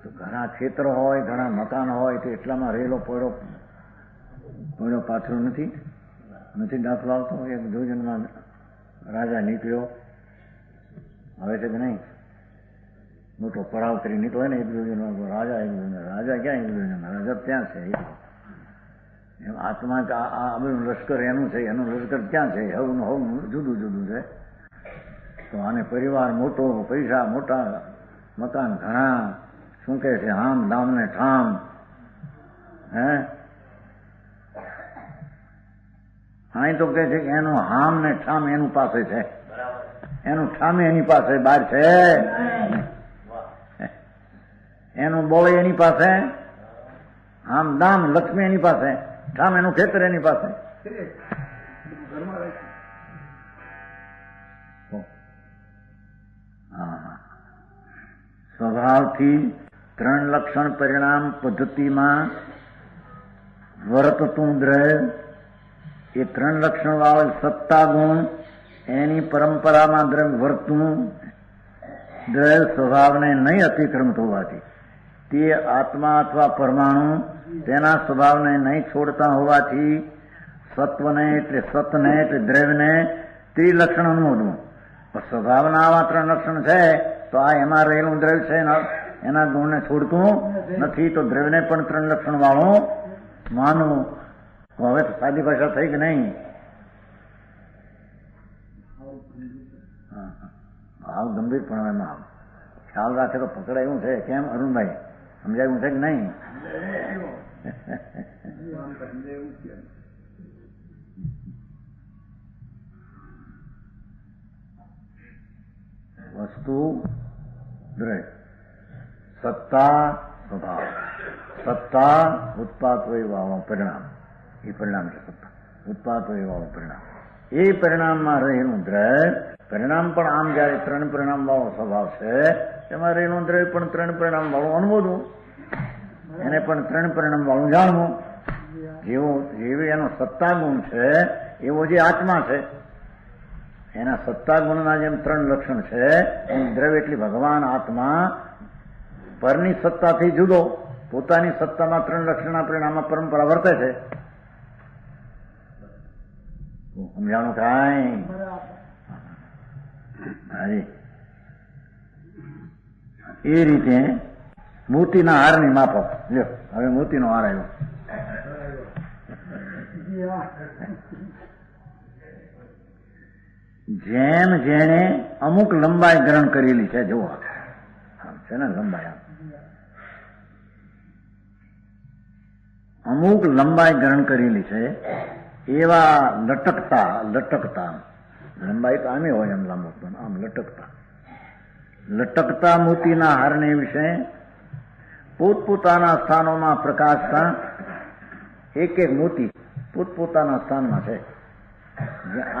તો ઘણા ક્ષેત્ર હોય, ઘણા મકાન હોય તો એટલામાં રહેલો પડ્યો પાછળ નથી. દાખલો આવતો. એક જોજનમાં રાજા નીકળ્યો, હવે છે કે નહીં, મોટો પડાવ કરી નીકળો હોય ને એક જોજનમાં રાજા, રાજા ક્યાં? એક જોજનમાં રાજા ત્યાં છે. એમ આત્મા આ બધું લશ્કર એનું છે, એનું લશ્કર ક્યાં છે? હવનું જુદું જુદું છે. તો આને પરિવાર મોટો, પૈસા મોટા, મકાન ઘણા, શું કહે છે, હામ દામ ને ઠામ. હે, અહીં તો કે છે કે એનું હામ ને ઠામ એનું પાસે છે, એનું ઠામે એની પાસે, બહાર છે. એનું બોલે એની પાસે, હામ દામ લક્ષ્મી એની પાસે, ઠામ એનું ખેતર એની પાસે. સ્વભાવથી 3 લક્ષણ પરિણામ પદ્ધતિમાં વર્તતું દ્રવ્ય, એ 3 લક્ષણ વાળો સત્તા ગુણ, એની પરંપરામાં દ્રવ્ય વર્તવું, દ્રવ્ય સ્વભાવને નહીં અતિક્રમત હોવાથી, તે આત્મા અથવા પરમાણુ તેના સ્વભાવને નહીં છોડતા હોવાથી સત્વને એટલે સતને એટલે દ્રવ્યને ત્રિલક્ષણ અનુમોદવું. સ્વભાવના આવા 3 લક્ષણ છે તો આ એમાં રહેલું દ્રવ્ય છે, એના ગુણને છોડતું નથી, તો દ્રવ્યને પણ 3 લક્ષણ વાળું માનવું. હવે તો સાદી ભાષા થઈ કે નહીં? ભાવ ગંભીર પણ એમાં ખ્યાલ રાખે તો પકડાયું છે. કેમ અરુણભાઈ, સમજાયું છે કે નહીં? વસ્તુ દ્રવ્ય, સત્તા સ્વભાવ, સત્તા ઉત્પાદ વાળો પરિણામ, એ પરિણામ છે સત્તા. ઉત્પાદ વાળો પરિણામ, એ પરિણામમાં રહેલું દ્રવ્ય, પરિણામ પણ આમ જયારે 3 પરિણામ વાળો સ્વભાવ છે તેમાં રહેલું દ્રવ્ય પણ 3 પરિણામ વાળું અનુભવવું, એને પણ 3 પરિણામ વાળું જાણવું. જેવી એનો સત્તા ગુણ છે એવો જે આત્મા છે એના સત્તા ગુણના જેમ 3 લક્ષણ છે એમ દ્રવ્ય એટલે ભગવાન આત્મા પરની સત્તાથી જુદો, પોતાની સત્તામાં 3 લક્ષણના પરિણામમાં પરંપરા વર્તે છે. સમજાણું કાંઈ? એ રીતે મોતીના હારની માપો લ્યો. હવે મોતીનો હાર આવ્યો. જેમ જેણે અમુક લંબાઈ ગ્રહણ કરેલી છે, જુઓ છે ને લંબાઈ, અમુક લંબાઈ ગ્રહણ કરેલી છે એવા લટકતા લંબાઈ તો આમે હોય એમ લાંબો, આમ લટકતા મોતીના હારને વિશે પોતપોતાના સ્થાનોમાં પ્રકાશતા એક મોતી પોતપોતાના સ્થાનમાં છે.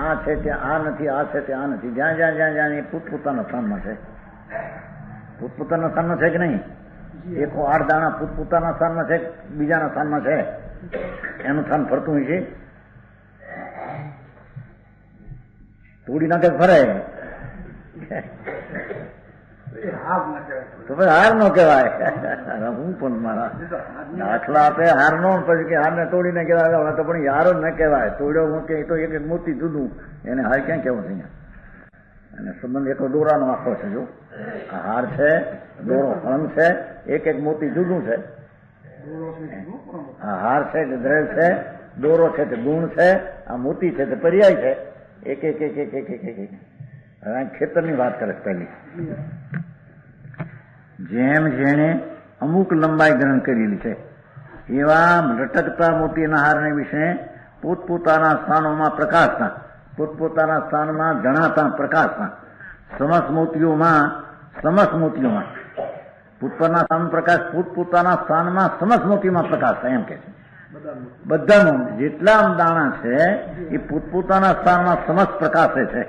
આ છે ત્યાં આ નથી, આ છે ત્યાં આ નથી, જ્યાં જ્યાં જ્યાં જ્યાં એ પોતપોતાના સ્થાનમાં છે. પોતપોતાના સ્થાનમાં છે કે નહીં? 108 દાણા પોતપોતાના સ્થાનમાં છે, બીજાના સ્થાનમાં છે, એનું સ્થાન ફરતું હોય છે. તોડી નાખે ફરે તો ભાઈ હાર નો કહેવાય. હું પણ મારા દાખલા આપે હાર નો, પછી કે હારને તોડીને કહેવાય તો પણ હાર જ ન કહેવાય. તોડ્યો હું કે તો એક મોતી જુદું, એને હાર ક્યાં કહેવું છે અહીંયા? અને સંબંધ એક દોરાનો આખો છે. જો આ હાર છે, દોરો હળંગ છે, એક મોતી જુદું છે. આ હાર છે તે દ્રવ્ય છે, દોરો છે તે ગુણ છે, આ મોતી છે તે પર્યાય છે. એક હવે ખેતરની વાત કરે પહેલી. જેમ જેણે અમુક લંબાઈ ગ્રહણ કરેલી છે એવા લટકતા મોતીના હારને વિશે પોતપોતાના સ્થાનોમાં પ્રકાશતા, પોતપોતાના સ્થાનમાં જણાતા પ્રકાશતા સમસ્ત મોતીઓમાં પોતપોતાના સ્થાન પ્રકાશ, પોતપોતાના સ્થાનમાં સમસ્ત મોતીમાં પ્રકાશતા એમ કે છે. બધાનો જેટલા દાણા છે એ પોતપોતાના સ્થાનમાં સમસ્ત પ્રકાશે છે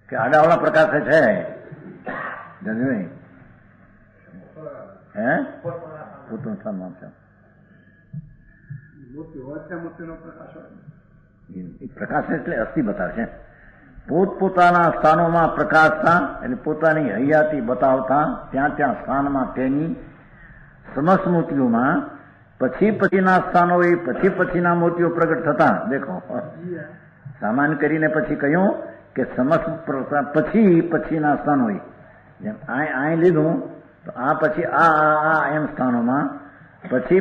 કે આડાવાળા પ્રકાશે છે. પોતાનું સ્થાનમાં છે પ્રકાશ એટલે અસ્થિ બતાવશે. પોતપોતાના સ્થાનોમાં પ્રકાશતા એટલે પોતાની હૈયાતી બતાવતા ત્યાં ત્યાં સ્થાનમાં તેની સમસ્ત મોતીઓમાં પછીના સ્થાનો એ પછીના મોતીઓ પ્રગટ થતા. દેખો સામાન્ય કરીને પછી કહ્યું કે સમસ્ત પછીના સ્થાનો જેમ આ લીધું તો આ પછી આ એમ સ્થાનોમાં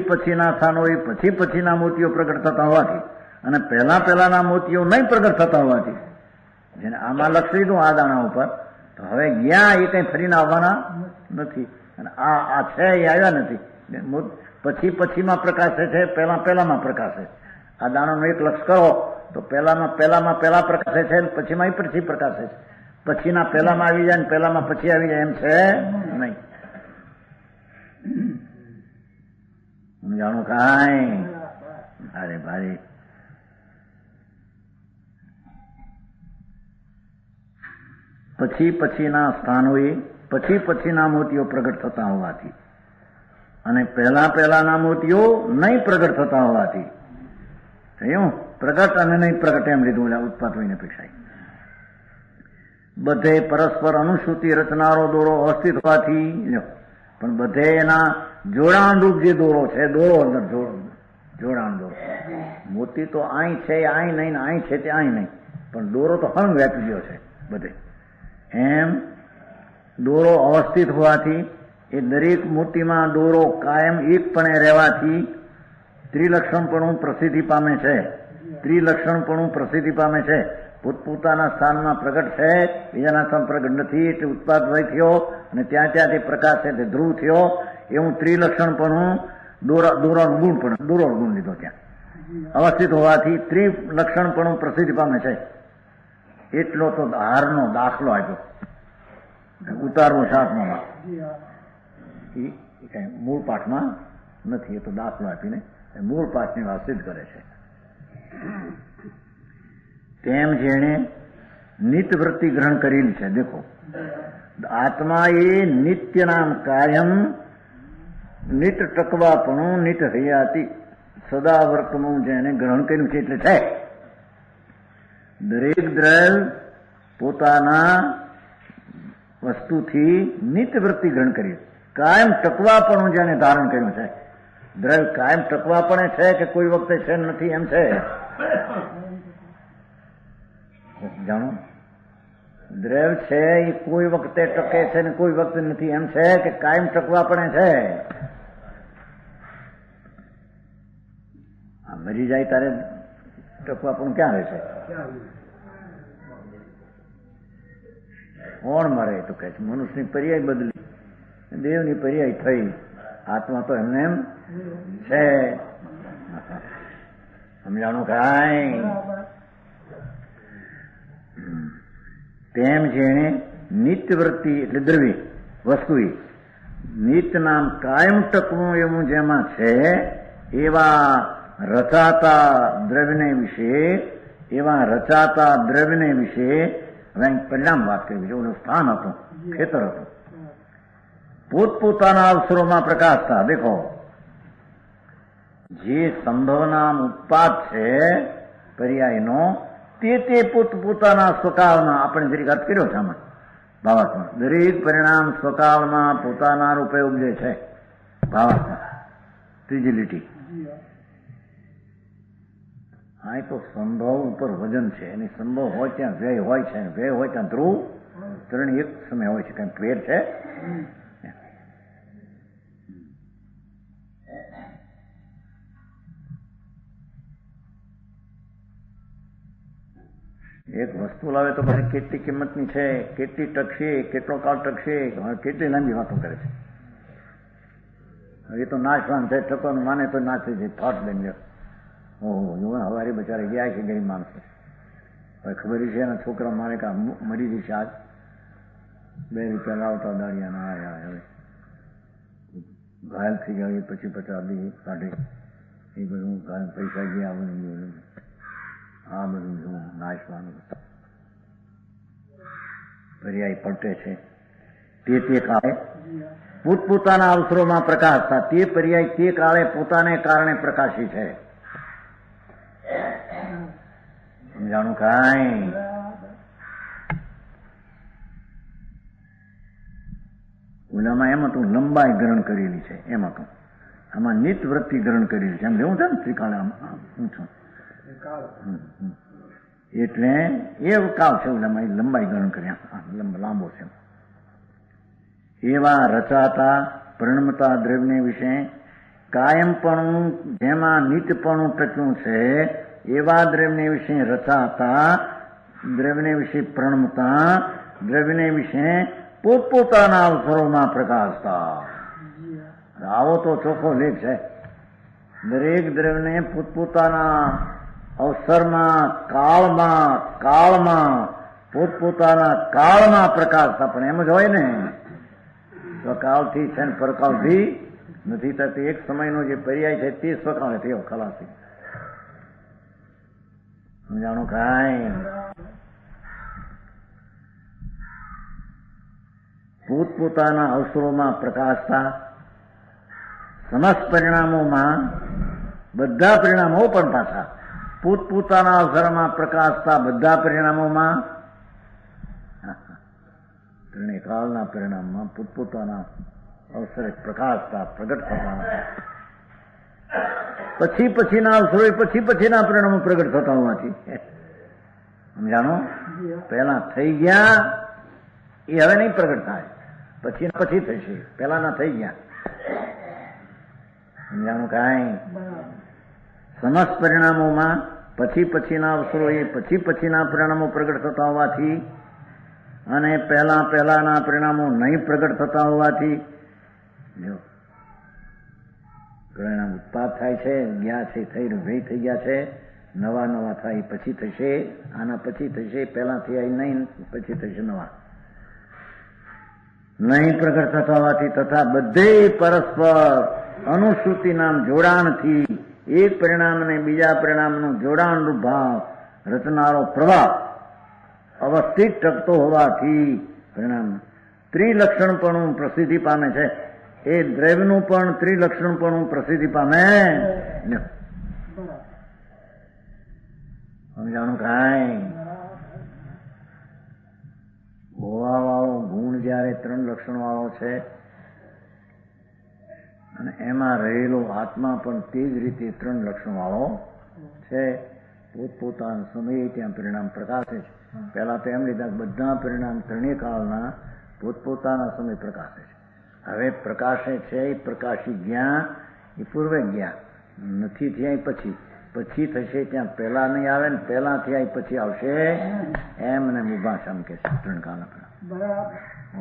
પછીના સ્થાનો એ પછીના મોતીઓ પ્રગટ થતા હોવાથી અને પહેલાના મોતીઓ નહીં પ્રગટ થતા હોવાથી જેને આમાં લક્ષ લીધું આ દાણા ઉપર, તો હવે ગયા એ કઈ ફરીને આવવાના નથી. અને આ છે એ આવ્યા નથી. પછીમાં પ્રકાશે છે, પહેલામાં પ્રકાશે. આ દાણાનો એક લક્ષ કરો તો પહેલામાં પહેલા પ્રકાશે છે, પછીમાં પછી પ્રકાશે છે. પછીના પહેલામાં આવી જાય ને પહેલામાં પછી આવી જાય એમ છે નહીં. જાણું કાંઈ? અરે ભાઈ પછીના સ્થાનોએ પછીના મોતીઓ પ્રગટ થતા હોવાથી અને પહેલાના મોતીઓ નહીં પ્રગટ થતા હોવાથી થયું પ્રગટ અને નહીં પ્રગટ એમ લીધું ઉત્પાદન અપેક્ષા. બધે પરસ્પર અનુસૂતિ રચનારો દોરો અસ્થિત હોવાથી પણ બધે એના જોડાણરૂપ જે દોરો છે, દોરો અંદર જોડાણ દોરો. મોતી તો અહીં છે અહીં નહીં ને અહીં છે તે અહીં નહીં, પણ દોરો તો હંગ વ્યાપી ગયો છે બધે. એમ દોરો અવસ્થિત હોવાથી, એ દરેક મૂર્તિમાં દોરો કાયમ એકપણે રહેવાથી ત્રિલક્ષણપણું પ્રસિદ્ધિ પામે છે. ત્રિલક્ષણપણું પ્રસિદ્ધિ પામે છે. પોતપોતાના સ્થાનમાં પ્રગટ છે, બીજાના સ્થાન પ્રગટ નથી, એટલે ઉત્પાદ વય થયો અને ત્યાં તે પ્રકાશ છે તે ધ્રુવ થયો. એવું ત્રિલક્ષણપણું દોરાનું ગુણ પણ દોરાનો ગુણ લીધો ત્યાં અવસ્થિત હોવાથી ત્રિલક્ષણપણું પ્રસિદ્ધિ પામે છે. એટલો તો હારનો દાખલો આપ્યો ઉતારવો 7માં એ કઈ મૂળ પાઠમાં નથી. એ તો દાખલો આપીને મૂળ પાઠની વાત સિદ્ધ કરે છે. તેમ જેણે નિત્યવૃત્તિ ગ્રહણ કરેલી છે. દેખો, આત્મા એ નિત્ય નામ કાયમ નિત ટકવાપણું નિત હૈયાતી સદા વર્તનું જેને ગ્રહણ કર્યું છે એટલે છે. દરેક દ્રવ્ય પોતાના વસ્તુથી નિત્યવૃત્તિ ગ્રહણ કરી કાયમ ટકવાપણું જેને ધારણ કર્યું છે. દ્રવ્ય કાયમ ટકવાપણે છે કે કોઈ વખતે છે નથી એમ છે. જાણો, દ્રવ્ય છે એ કોઈ વખતે ટકે છે ને કોઈ વખતે નથી એમ છે કે કાયમ ટકવાપણે છે. આ મરી જાય ત્યારે ટકવાપણું ક્યાં રહે છે? કોણ મરે તો કે છે મનુષ્યની પર્યાય બદલી, દેવની પર્યાય થઈ, આત્મા તો એમને એમ છે. સમજાણું કાંઈ? તેમ જેણે નિત્યવૃત્તિ એટલે દ્રવ્ય વસ્તુ નિત્ય નામ કાયમ ટકવું એવું જેમાં છે એવા રચાતા દ્રવ્યને વિશે હવે પરિણામ વાત કરવી છે. ઓલું સ્થાન હતું, ખેતર હતું, પોતપોતાના અવસરોમાં પ્રકાશતા. દેખો, જે સંભવના ઉત્પાદ છે પર્યાયનો તે પોતપોતાના સ્વકાળમાં, આપણે જરીક અર્થ કર્યો છે આમાં ભાવાર્થમાં, દરેક પરિણામ સ્વકાળમાં પોતાના રૂપે ઉપજે છે. ભાવાર્થમાં ત્રીજી લીટી. હા, એ તો સંભવ ઉપર વજન છે. એની સંભવ હોય ત્યાં વ્યય હોય છે, વ્યય હોય ત્યાં ધ્રુવ, ત્રણ એક સમય હોય છે. કઈ ફેર છે? એક વસ્તુ લાવે તો પછી કેટલી કિંમતની છે, કેટલી ટકશે, કેટલો કાળ ટકશે, કેટલી લાંબી વાતો કરે છે. એ તો નાશવાન છે, ટકવાનું માને તો ના થઈ જાય, ફાટ લઈને ઓહો હવારી બચારે ગયા છે ગરીબ માણસો. હવે ખબર છે એના છોકરા મારે કા મરી જશે આજ, 2 રૂપિયા લાવતા દાડિયાના આયા, હવે ઘાયલ થઈ ગયા, પછી 50 દી કાઢે, એ બધું પૈસા ગયા બધું. આ બધું જો નાશવાનું પર્યાય પલટે છે. તે કાળે પોતપોતાના અવસરોમાં પ્રકાશતા તે પર્યાય તે કાળે પોતાને કારણે પ્રકાશી છે. સમજાણું કાંઈ? ઓલામાં એમ હતું લંબાઈ ગ્રહણ કરેલી છે, એમ હતું. આમાં નિત્યવૃત્તિ ગ્રહણ કરેલી છે. એમ જેવું છે ને ત્રિકાળ ઊંચું, એટલે એ કાળ છે. ઓલામાં લંબાઈ ગ્રહણ કર્યા, લાંબો છે. એવા રચાતા પરિણમતા દ્રવ્યને વિશે કાયમપણું જેમાં નિત્યપણું ટક્યું છે એવા દ્રવ્યને વિશે રચાતા, દ્રવ્યને વિશે પ્રણમતા, દ્રવ્યને વિશે પોતપોતાના અવસરોમાં પ્રકાશતા. આવો તો ચોખ્ખો લેખ છે. દરેક દ્રવ્યને પોતપોતાના અવસરમાં, કાળમાં પોતપોતાના કાળમાં પ્રકાશતા. પણ એમ જ હોય ને, સ્વકાળથી છે ને પરકાળથી નથી થતી. એક સમયનો જે પર્યાય છે તે સ્વકાળે થયો ખલાસી. સમજાણું કાંઈ? પોતપોતાના અવસરોમાં પ્રકાશતા સમસ્ત પરિણામોમાં, બધા પરિણામો પણ પાછા પોતપોતાના અવસરમાં પ્રકાશતા બધા પરિણામોમાં, ત્રણેય કાળના પરિણામમાં પોતપોતાના અવસરે પ્રકાશતા, પ્રગટ થતા. પછીના અવસરો પછીના પરિણામો પ્રગટ થતા હોવાથી સમજાણો, પહેલા થઈ ગયા એ હવે નહીં પ્રગટ થાય. પછી પછી થશે, પેલાના થઈ ગયા. સમજાણું કાંઈ? સમસ્ત પરિણામોમાં પછી પછીના અવસરો એ પછી પછીના પરિણામો પ્રગટ થતા હોવાથી અને પહેલાના પરિણામો નહીં પ્રગટ થતા હોવાથી જો પરિણામ ઉત્પાદ થાય છે, ગયા છે, થઈ ગયા છે, નવા નવા થાય પછી થશે, આના પછી થશે, પહેલા થયા નહીં, પછી થશે નવા. નહીં પ્રગટ થતા હોવાથી તથા બધે પરસ્પર અનુશ્રુતિ નામ જોડાણથી એક પરિણામ અને બીજા પરિણામનું જોડાણરૂપ ભાવ રચનારો પ્રભાવ અવસ્થિત ટકતો હોવાથી પરિણામ ત્રિલક્ષણપણું પ્રસિદ્ધિ પામે છે. એ દ્રવ્યનું પણ ત્રિલક્ષણપણું પ્રસિદ્ધિ પામે. સમજાણું કાંઈ? હોવા વાળો ગુણ જયારે 3 લક્ષણ વાળો છે અને એમાં રહેલો આત્મા પણ તે જ રીતે 3 લક્ષણ વાળો છે. પોતપોતાના સમયે ત્યાં પરિણામ પ્રકાશે છે. પહેલા તો એમ લીધા બધા પરિણામ ત્રણેય કાળના પોતપોતાના સમય પ્રકાશે છે. હવે પ્રકાશે છે એ પ્રકાશી ગયા, એ પૂર્વે ગયા નથી થયા પછી પછી થશે, ત્યાં પહેલા નહીં આવે ને પહેલા થયા પછી આવશે, એમ ને મુભાષામ કે છે 3 કાળના પરિણામ.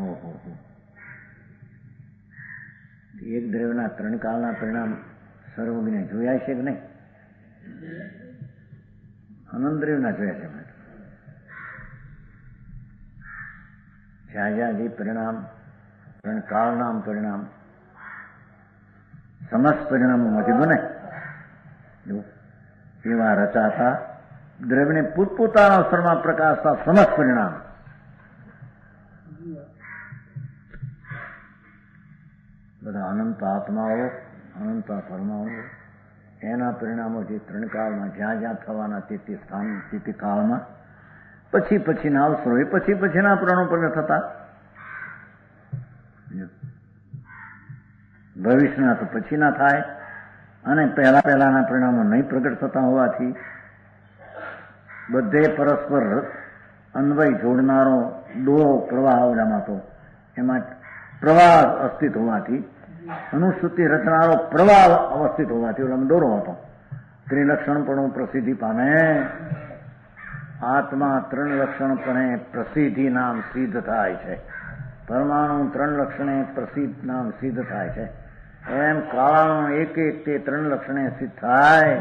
ઓહો, એક દ્રવ્યના 3 કાળના પરિણામ સર્વજ્ઞ જોયા છે કે નહીં? અનંત દ્રવ્યના જોયા છે. જ્યાં જ્યાં જે પરિણામ 3 કાળના પરિણામ સમસ્ત પરિણામોમાંથી બને એવા રચાતા દ્રવ્યને પોતપોતાના અવસરમાં પ્રકાશતા સમસ્ત પરિણામ બધા અનંત આત્માઓ, અનંત પરમાણુ, એના પરિણામો જે 3 કાળમાં જ્યાં જ્યાં થવાના તે સ્થાન તે કાળમાં પછી પછીના અવસરો એ પછી પછીના પરિણામો પ્રગટ થતા, ભવિષ્યના તો પછીના થાય અને પહેલાના પરિણામો નહીં પ્રગટ થતા હોવાથી બધે પરસ્પર અન્વય જોડનારો દોરો પ્રવાહ તો એમાં પ્રવાહ અસ્તિત્વ હોવાથી અનુસૂતિ રચનારો પ્રવાહ અવસ્થિત હોવાથી એમાં દોરો હતો. ત્રિલક્ષણપણું પ્રસિદ્ધિ પામે. આત્મા 3 લક્ષણપણે પ્રસિદ્ધિ નામ સિદ્ધ થાય છે. પરમાણુ 3 લક્ષણે પ્રસિદ્ધ નામ સિદ્ધ થાય છે. એમ કાળાનું એક તે 3 લક્ષણે સિદ્ધ થાય.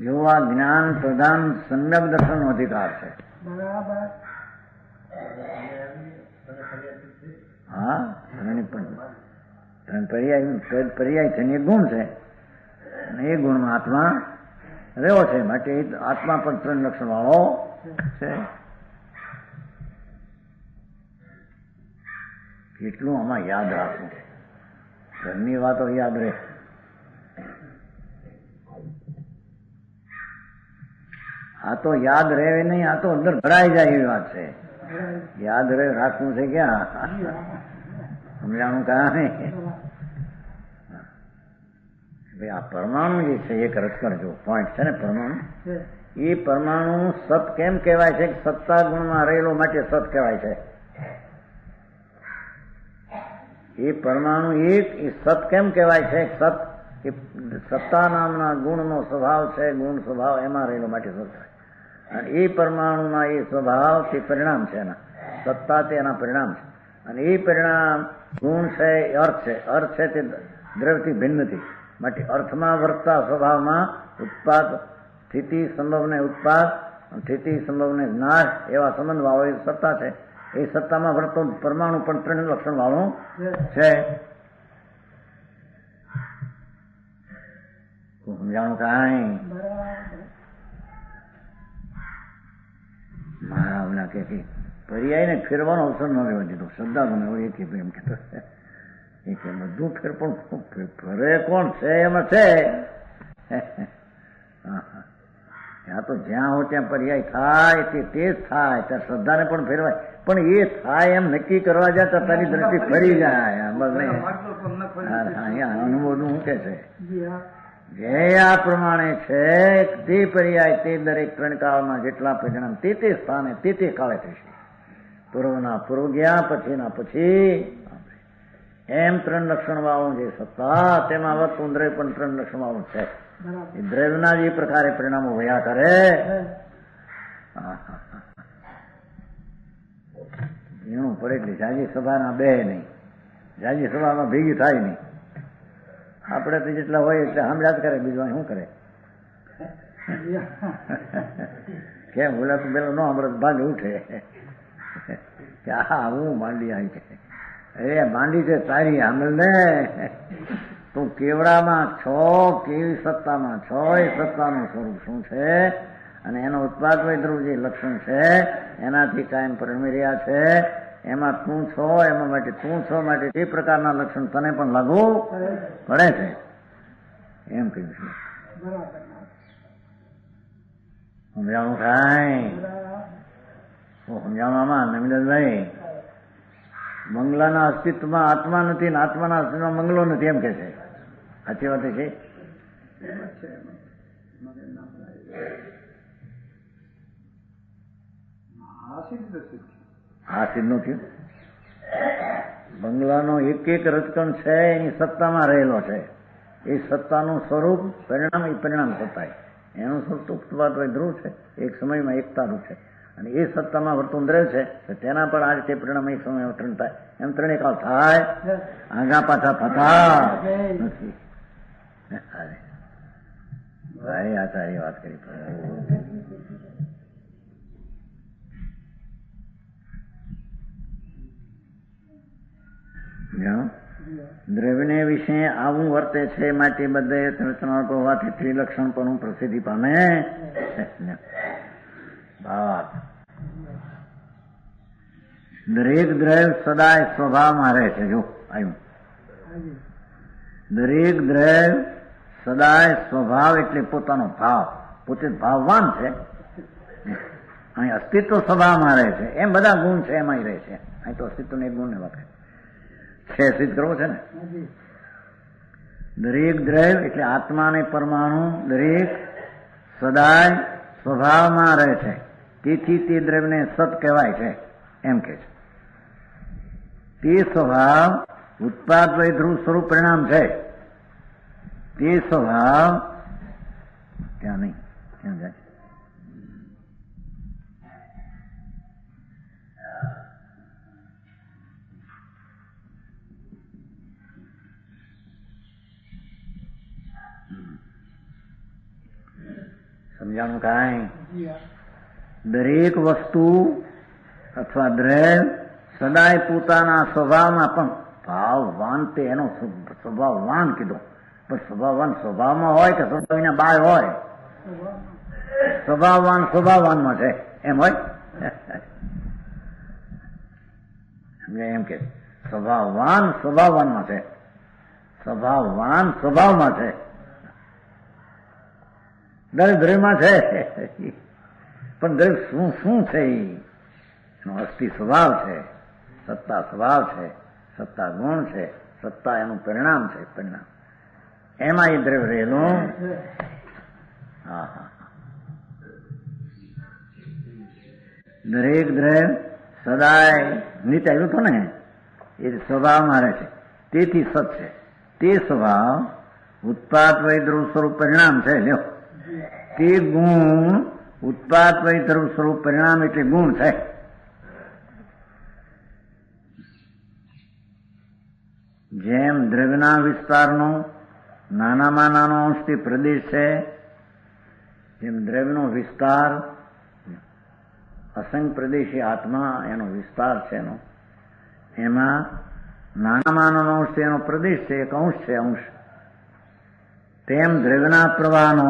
જેવા જ્ઞાન પ્રધાન સમ્યક દર્શનનો અધિકાર છે. હા, પર્યાય છે ને એ ગુણ છે અને એ ગુણમાં આત્મા રહ્યો છે, માટે આત્મા પણ 3 લક્ષણ વાળો છે. કેટલું આમાં યાદ રાખવું, ઘરની વાતો યાદ રહે. આ તો યાદ રહે નહીં, આ તો અંદર ભરાઈ જાય એવી વાત છે. યાદ રહે રાખવું છે ક્યાં? સમજાણું કાંઈ? ભાઈ આ પરમાણુ જે છે એક રસ કરજો, પોઈન્ટ છે ને પરમાણુ, એ પરમાણુ સત કેમ કહેવાય છે? સત્તા ગુણમાં રહેલો માટે સત કહેવાય છે. એ પરમાણુ એક એ સત કેમ કહેવાય છે? સત એ સત્તા નામના ગુણનો સ્વભાવ છે, ગુણ સ્વભાવ એમાં રહેલો માટે સત થાય. અને એ પરમાણુના એ સ્વભાવ તે પરિણામ છે, એના સત્તા તે એના પરિણામ છે. અને એ પરિણામ ગુણ છે એ અર્થ છે, અર્થ છે તે દ્રવ્યથી ભિન્ન નથી. માટે અર્થમાં વર્તતા સ્વભાવમાં ઉત્પાદ સ્થિતિ સંભવને ઉત્પાદ, સ્થિતિ સંભવને નાશ એવા સંબંધ વાળો એ સત્તા છે. એ સત્તામાં વર્તો પરમાણુ પણ 3 લક્ષણ વાળું છે. સમજાણું કાંઈ? મારા ઓલા કે પર્યાયને ફેરવાનો અવસર ન રહેવા દીધો. શ્રદ્ધા મને એ કે એમ કહેતો એ કે બધું ફેર પણ ફરે કોણ છે એમાં છે. ત્યાં તો જ્યાં હો ત્યાં પર્યાય થાય તે જ થાય, ત્યાં શ્રદ્ધાને પણ ફેરવાય, પણ એ થાય એમ નક્કી કરવા જાય તો તારી દ્રષ્ટિ ફરી જાય. અહીંયા અનુભવ શું કે છે? જે આ પ્રમાણે છે તે પર્યાય તે દરેક ત્રણ કાળમાં જેટલા પરિણામ તે સ્થાને તે કાળે થશે. પૂર્વના પૂર્વ ગયા, પછીના પછી. એમ ત્રણ લક્ષણ વાળું જે સત્તા તેમાં વર્તું દ્રવ્ય પણ ત્રણ લક્ષણ વાળું છે. એ દ્રવ્યના જે પ્રકારે પરિણામો વયા કરે એનું પડે એટલે જાજી સભાના બે નહીં, જાજી સભામાં ભેગી થાય નહીં. આપણે તો જેટલા હોય એટલે હમણાં જ કરે, બીજું શું કરે? કેમ બોલા તો પેલો નો હમણાં ભાગ ઉઠે કે હા હું માંડી આવી છે. અરે માંડી છે તારી હામલ ને, તું કેવડામાં છો, કેવી સત્તામાં છો, એ સત્તાનું સ્વરૂપ શું છે અને એનો ઉત્પાદ વૈદ્રુવ જે લક્ષણ છે એનાથી કાયમ પરિણમી રહ્યા છે. એમાં તું છો, એમાં માટે તું છો, માટે તે પ્રકારના લક્ષણ તને પણ લાગુ પડે છે એમ કહ્યું છે. સમજાણું થાય? સમજાવવામાં નમિલભાઈ મંગલાના અસ્તિત્વમાં આત્મા નથી ને આત્માના અસ્તિત્વમાં મંગલો નથી એમ કે છે. સાચી વાત છે? આ સિદ્ધ થયું. બંગલાનો એક એક રચકણ છે એની સત્તામાં રહેલો છે. એ સત્તાનું સ્વરૂપ પરિણામ, એ પરિણામ સત્તા એનું સ્વરૂપ ઉત્પાદ ધ્રુવ છે. એક સમયમાં એકતારૂપ છે અને એ સત્તામાં વર્તું દ્રવ્ય છે. તેના પર આ રીતે પરિણામ એક સમયમાં ત્રણ થાય. એમ ત્રણે કાળ થાય, આગા પાછા થતા નથી. ભાઈ આચાર્ય વાત કરી. દ્રવ્યને વિશે આવું વર્તે છે માટે બધે હોવાથી ત્રિલક્ષણ પણ પ્રસિદ્ધિ પામે. દરેક દ્રવ્ય સદાય સ્વભાવમાં રહે છે. જો આવ્યું, દરેક દ્રવ્ય સદાય સ્વભાવ એટલે પોતાનો ભાવ, પોતે ભાવવાન છે. અહીં અસ્તિત્વ સ્વભાવમાં રહે છે. એમ બધા ગુણ છે એમાં રહે છે. અહીં તો અસ્તિત્વને એક ગુણને વાત છે, સિદ્ધ કરવો છે ને. દરેક દ્રવ્ય એટલે આત્મા અને પરમાણુ દરેક સદાય સ્વભાવમાં રહે છે. તેથી તે દ્રવ્યને સત કહેવાય છે એમ કે છે. તે સ્વભાવ ઉત્પાદ વય ધ્રુવ સ્વરૂપ પરિણામ છે. તે સ્વભાવ ત્યાં નહીં, ત્યાં જાય. સમજાણું કાંઈ? દરેક વસ્તુ અથવા દ્રવ્ય સદાય પોતાના સ્વભાવમાં પણ ભાવવાન, તે એનો સ્વભાવવાન કીધો. પણ સ્વભાવવાન સ્વભાવમાં હોય કે સ્વભાવના બાય હોય? સ્વભાવવાન સ્વભાવવાનમાં છે એમ હોય. એમ કે સ્વભાવવાન સ્વભાવવાનમાં છે, સ્વભાવવાન સ્વભાવમાં છે. દરેક દ્રવ્યમાં છે પણ દરેક શું શું છે? એનો અસ્થિ સ્વભાવ છે, સત્તા સ્વભાવ છે, સત્તા ગુણ છે, સત્તા એનું પરિણામ છે. પરિણામ એમાં એ દ્રવ્ય રહેલું. હા હા, દરેક દ્રવ્ય સદાય નીચે આવ્યું હતું ને, એ સ્વભાવમાં રહે છે. તેથી સત છે. તે સ્વભાવ ઉત્પાદ વય ધ્રુવ સ્વરૂપ પરિણામ છે. લ્યો, તે ગુણ ઉત્પાદ વય ધ્રુવ સ્વરૂપ પરિણામ એટલે ગુણ છે. જેમ દ્રવ્યના વિસ્તારનો નાનામાં નાનો અંશથી પ્રદેશ છે, જેમ દ્રવ્યનો વિસ્તાર અસંખ્ય પ્રદેશી આત્મા એનો વિસ્તાર છે, એમાં નાનામાં નાનો અંશ એનો પ્રદેશ છે, એક અંશ છે, અંશ. તેમ દ્રવ્યના પ્રવાહનો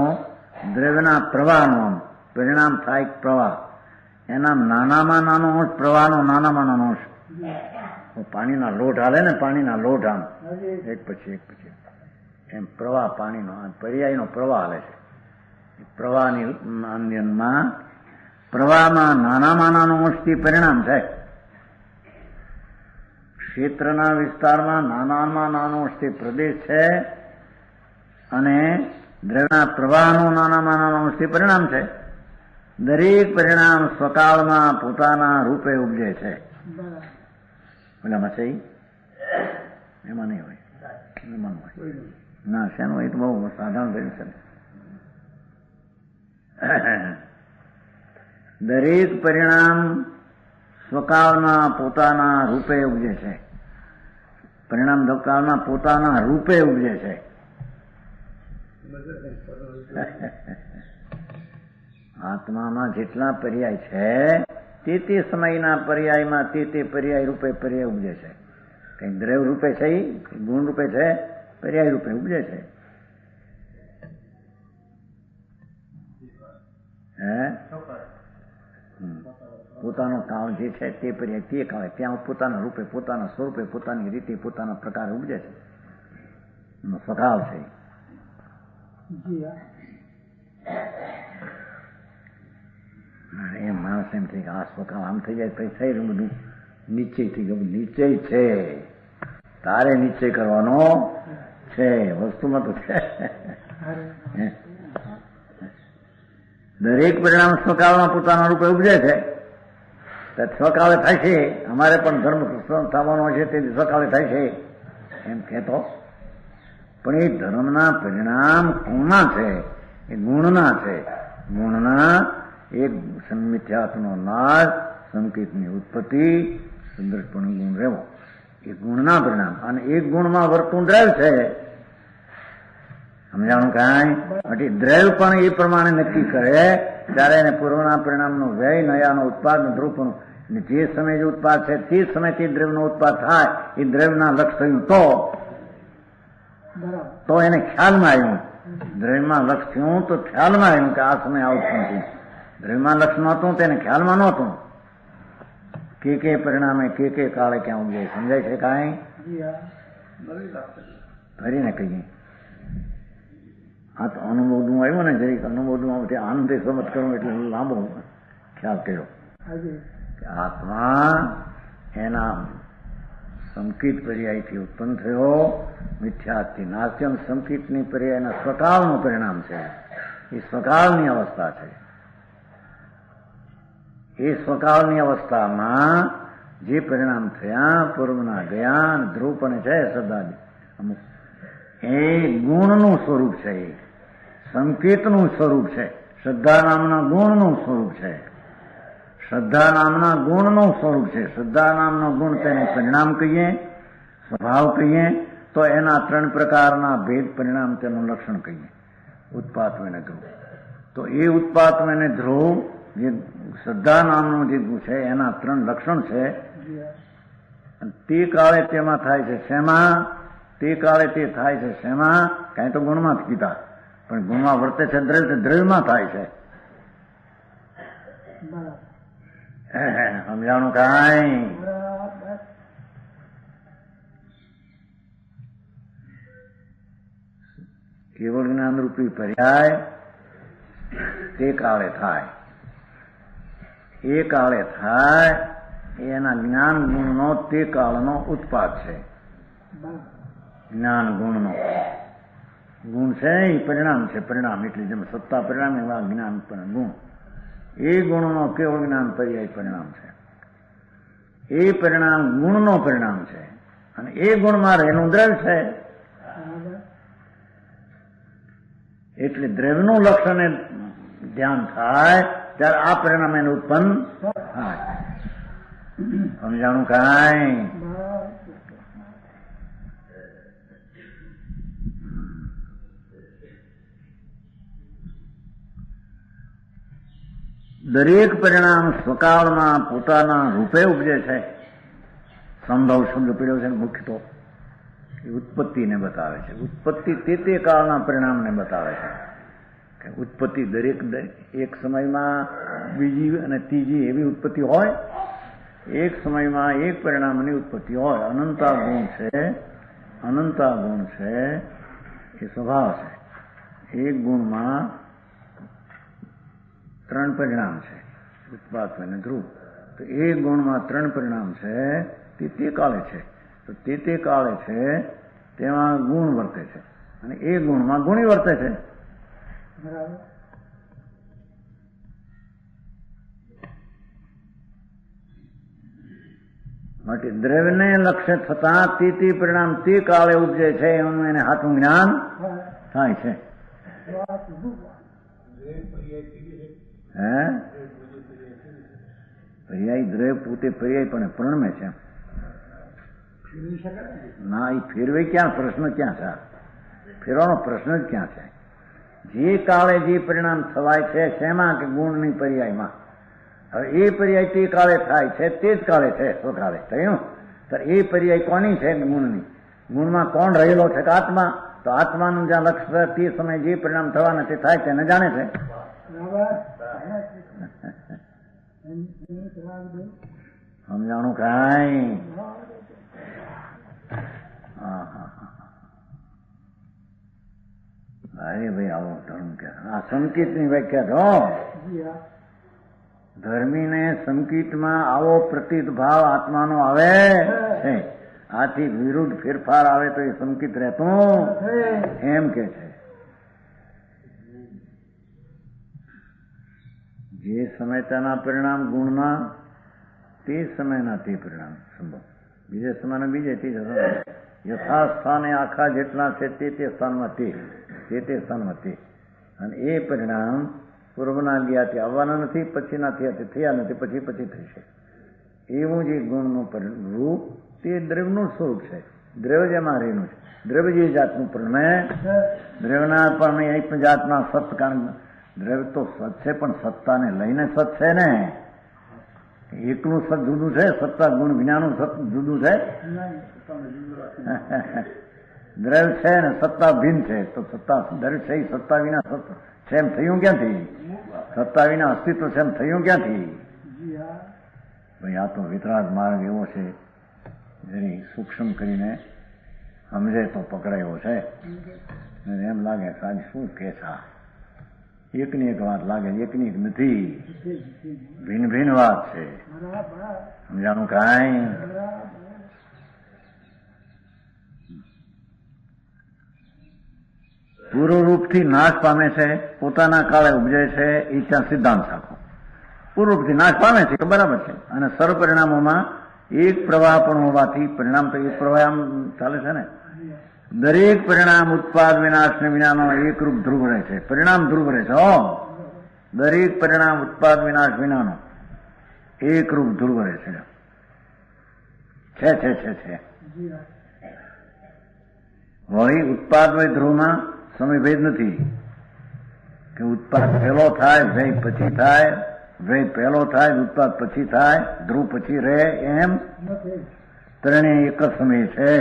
પરિણામ થાય પ્રવાહ. એના નાનામાં નાનો અંશ પ્રવાહનો નાનામાં નાનો અંશ. પાણીના લોટ હાલે ને, પાણીના લોટ આમ એક પછી એક પછી એમ પ્રવાહ પાણીનો પર્યાયનો પ્રવાહ હાલે છે. પ્રવાહની અંદરમાં પ્રવાહમાં નાનામાં નાનો અંશથી પરિણામ છે. ક્ષેત્રના વિસ્તારમાં નાનામાં નાનો અંશથી પ્રદેશ છે અને દ્રવ્યના પ્રવાહનું નાનામાં નાનું અંશ તે પરિણામ છે. દરેક પરિણામ સ્વકાળમાં પોતાના રૂપે ઉપજે છે. ઓલામાં છે એમાં નહીં હોય, એમાં હોય ના શેનું હોય તો બહુ સાધારણ થયું છે. દરેક પરિણામ સ્વકાળમાં પોતાના રૂપે ઉપજે છે. પરિણામ કાળમાં પોતાના રૂપે ઉપજે છે. આત્મામાં જેટલા પર્યાય છે તે સમયના પર્યાયમાં તે પર્યાય રૂપે પર્યાય ઉપજે છે. કઈ દ્રવ્ય રૂપે છે, ગુણ રૂપે છે, પર્યાય રૂપે ઉપજે છે. પોતાનો કાળ જે છે તે પર્યાય તે કાળે ત્યાં પોતાના રૂપે, પોતાના સ્વરૂપે, પોતાની રીતે, પોતાના પ્રકારે ઉપજે છે. સ્વકાળ છે. એમ માણસ એમ થઈ કે આ સ્વકાળ આમ થઈ જાય પછી થઈ રહ્યું બધું નિશ્ચય થઈ ગયું. નિશ્ચય છે, તારે નિશ્ચય કરવાનો છે, વસ્તુમાં તો છે. દરેક પરિણામ સ્વકાળમાં પોતાના રૂપે ઉપજે છે. સ્વકાળે થાય છે. અમારે પણ ધર્મ થવાનો છે તે સ્વકાળે થાય છે એમ કહેતો. પણ એ ધર્મના પરિણામ કોના છે? એ ગુણના છે. ગુણના એક મિથ્યાત્વનો નાશ, સંકેતની ઉત્પત્તિ, સુંદરપણું ગુણ રહેવો, એ ગુણના પરિણામ. અને એક ગુણમાં વર્તું દ્રવ્ય છે. સમજાણું કાંઈ? દ્રવ્ય પણ એ પ્રમાણે નક્કી કરે ત્યારે એને પૂર્વના પરિણામનો વ્યય, નયાનો ઉત્પાદ, ધ્રુવપણું, જે સમય જે ઉત્પાદ છે તે સમયથી દ્રવ્યનો ઉત્પાદ થાય એ દ્રવ્યના લક્ષ થયું તો એને ખ્યાલમાં આવ્યું. દ્રવ્યમાં લક્ષ થયું તો ખ્યાલમાં આવ્યું કે આ સમય આ ઉત્પન્ન થયું. દ્રવ્યમાં લક્ષ નહોતું તેને ખ્યાલમાં નહોતું. કે પરિણામે કે કાળે ક્યાં ઉગે સમજાય છે કાંઈ? ફરીને કહીએ આ તો અનુબોધવું આવ્યું ને, જરીક અનુબોધવું આનંદ સમજ કરવું એટલે લાંબો ખ્યાલ કર્યો. આત્મા એના સંકિત પર્યાયથી ઉત્પન્ન થયો, મિથ્યાથી નાસ્યમ. સંકિતની પર્યાયના સ્વકાળનું પરિણામ છે. એ સ્વકાળની અવસ્થા છે. એ સ્વકાળની અવસ્થામાં જે પરિણામ થયા, પૂર્વના ગયા, ધ્રુવ પણ છે, શ્રદ્ધા અમુક, એ ગુણનું સ્વરૂપ છે. સંકેતનું સ્વરૂપ છે. શ્રદ્ધા નામના ગુણનું સ્વરૂપ છે. શ્રદ્ધા નામના ગુણનું સ્વરૂપ છે. શ્રદ્ધા નામનો ગુણ તેને પરિણામ કહીએ, સ્વભાવ કહીએ, તો એના 3 પ્રકારના ભેદ પરિણામ તેનું લક્ષણ કહીએ. ઉત્પાત્વ અને ધ્રુવ. તો એ ઉત્પાત્વ અને ધ્રુવ જે શ્રદ્ધા નામનું જે છે એના 3 લક્ષણ છે. તે કાળે તેમાં થાય છે શેમાં? તે કાળે તે થાય છે શેમાં? કાંઈ તો ગુણમાં જ કીધા, પણ ગુણમાં વર્તે છે દ્રવ્યમાં થાય છે. સમજાણું કાંઈ? કેવળ જ્ઞાન રૂપી પર્યાય તે કાળે થાય. એ કાળે થાય એના જ્ઞાન ગુણનો તે કાળનો ઉત્પાદ છે. જ્ઞાન ગુણનો ગુણ છે એ પરિણામ છે. પરિણામ એટલે જેમ સત્તા પરિણામ એવા જ્ઞાન ગુણ. એ ગુણનો કેવળ જ્ઞાન પર્યાય પરિણામ છે. એ પરિણામ ગુણનો પરિણામ છે. અને એ ગુણમાં રહેલું દ્રવ્ય છે. એટલે દ્રવ્યનું લક્ષણ ધ્યાન થાય ત્યારે આ પરિણામ એને ઉત્પન્ન થાય. સમજાણું કાંઈ? દરેક પરિણામ સ્વકાળમાં પોતાના રૂપે ઉપજે છે. સંભવ શબ્દ પીડ્યો છે મુખ્ય તો એ ઉત્પત્તિને બતાવે છે. ઉત્પત્તિ તે કાળના પરિણામને બતાવે છે. ઉત્પત્તિ દરેક એક સમયમાં બીજી અને ત્રીજી એવી ઉત્પત્તિ હોય, એક સમયમાં એક પરિણામની ઉત્પત્તિ હોય. અનંતા ગુણ છે. અનંતા ગુણ છે એ સ્વભાવ છે. એક ગુણમાં 3 પરિણામ છે, ઉત્પાદ અને ધ્રુવ. તો એક ગુણમાં 3 પરિણામ છે. તે કાળે છે. તો તે કાળે છે તેમાં ગુણ વર્તે છે અને એ ગુણમાં ગુણી વર્તે છે. માટે દ્રવ્યને લક્ષ્ય થતા તે પરિણામ તે કાળે ઉપજે છે એનું એને હાથું જ્ઞાન થાય છે. હે પર્યાય દ્રવ્ય પોતે પર્યાય પણ પ્રણમે છે. ના એ ફેરવે ક્યાં? પ્રશ્ન ક્યાં છે? ફેરવાનો પ્રશ્ન જ ક્યાં છે? જે કાળે જે પરિણામ થવાય છે શેમાં? કે ગુણની પર્યાયમાં. હવે એ પર્યાય તે કાળે થાય છે તે જ કાળે છે સ્વકાળે થયું. તો એ પર્યાય કોની છે? ગુણની. ગુણમાં કોણ રહેલો છે? કે આત્મા. તો આત્માનું જ્યાં લક્ષ્ય તે સમયે જે પરિણામ થવાના તે થાય છે એને જાણે છે. સમજાણું કાંઈ? અરે ભાઈ આવો ધર્મ કે આ સંકેતની વ્યાખ્યા તો ધર્મીને સંકેતમાં આવો પ્રતીત ભાવ આત્માનો આવે છે. આથી વિરુદ્ધ ફેરફાર આવે તો એ સંકેત રહેતું એમ કે છે. જે સમયતાના પરિણામ ગુણમાં તે સમયના તે પરિણામ સંભવ. બીજે સમયના બીજે તે યથાસ્થાને આખા જેટલા છે તે સ્થાનમાં તે સ્થાનમાં તે. અને એ પરિણામ પૂર્વના ગયાથી આવવાના નથી, પછીના થયા નથી, પછી થશે. એવું જે ગુણનું રૂપ તે દ્રવ્યનું સ્વરૂપ છે. દ્રવ્ય જેમાં રહેલું છે. દ્રવ્ય જે જાતનું પરિણમે દ્રવ્યના પણ એક જાતના સત. કારણ દ્રવ્ય તો સત છે પણ સત્તાને લઈને સત છે ને. એકલું સત જુદું છે, સત્તા ગુણ વિનાનું સત જુદું છે. દ્રવ્ય છે ને સત્તા ભિન્ન છે. તો સત્તા દ્રવ્ય છે સત્તા વિના સત છે એમ થયું ક્યાંથી? સત્તા વિના અસ્તિત્વ છે એમ થયું ક્યાંથી? ભાઈ આ તો વિતરાગ માર્ગ એવો છે જેની સૂક્ષ્મ કરીને સમજે તો પકડાયો છે. એમ લાગે કે આજે શું કે છે? એકની એક વાત લાગે, એકની એક નથી, ભિન્ન ભિન્ન વાત છે. સમજાણું કાંઈ? પૂર્વરૂપથી નાશ પામે છે, પોતાના કાળે ઉપજે છે, એ ત્યાં સિદ્ધાંત રાખો. પૂર્વરૂપથી નાશ પામે છે બરાબર છે. અને સર્વ પરિણામોમાં એક પ્રવાહ પણ હોવાથી પરિણામ તો એક પ્રવાહ આમ ચાલે છે ને. દરેક પરિણામ ઉત્પાદ વિનાશ ને વિનાનો એકરૂપ ધ્રુવ રહે છે. પરિણામ ધ્રુવ રહે છે. દરેક પરિણામ ઉત્પાદ વિનાશ વિનાનો એકરૂપ ધ્રુવ રહે છે. વળી ઉત્પાદ વય ધ્રુવમાં સમયભેદ નથી કે ઉત્પાદ પહેલો થાય, વ્યય પછી થાય, વ્યય પહેલો થાય, ઉત્પાદ પછી થાય, ધ્રુવ પછી રહે, એમ ત્રણેય એક જ સમય છે.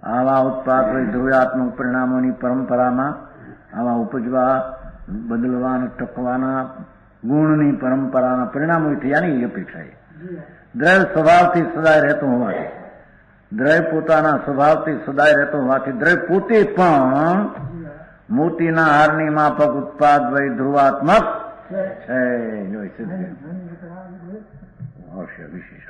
આવા ઉત્પાદ વય ધ્રુવાત્મક પરિણામોની પરંપરામાં આવા ઉપજવા, બદલવા અને ટકવાના ગુણની પરંપરાના પરિણામો થયાની અપેક્ષા છે. દ્રવ્ય સ્વભાવથી સદાય રહેતો હોવાથી, દ્રવ્ય પોતાના સ્વભાવથી સદાય રહેતો હોવાથી દ્રવ્ય પોતે પણ મોતીના હારની માફક ઉત્પાદ વય ધ્રુવાત્મક છે. વિશેષ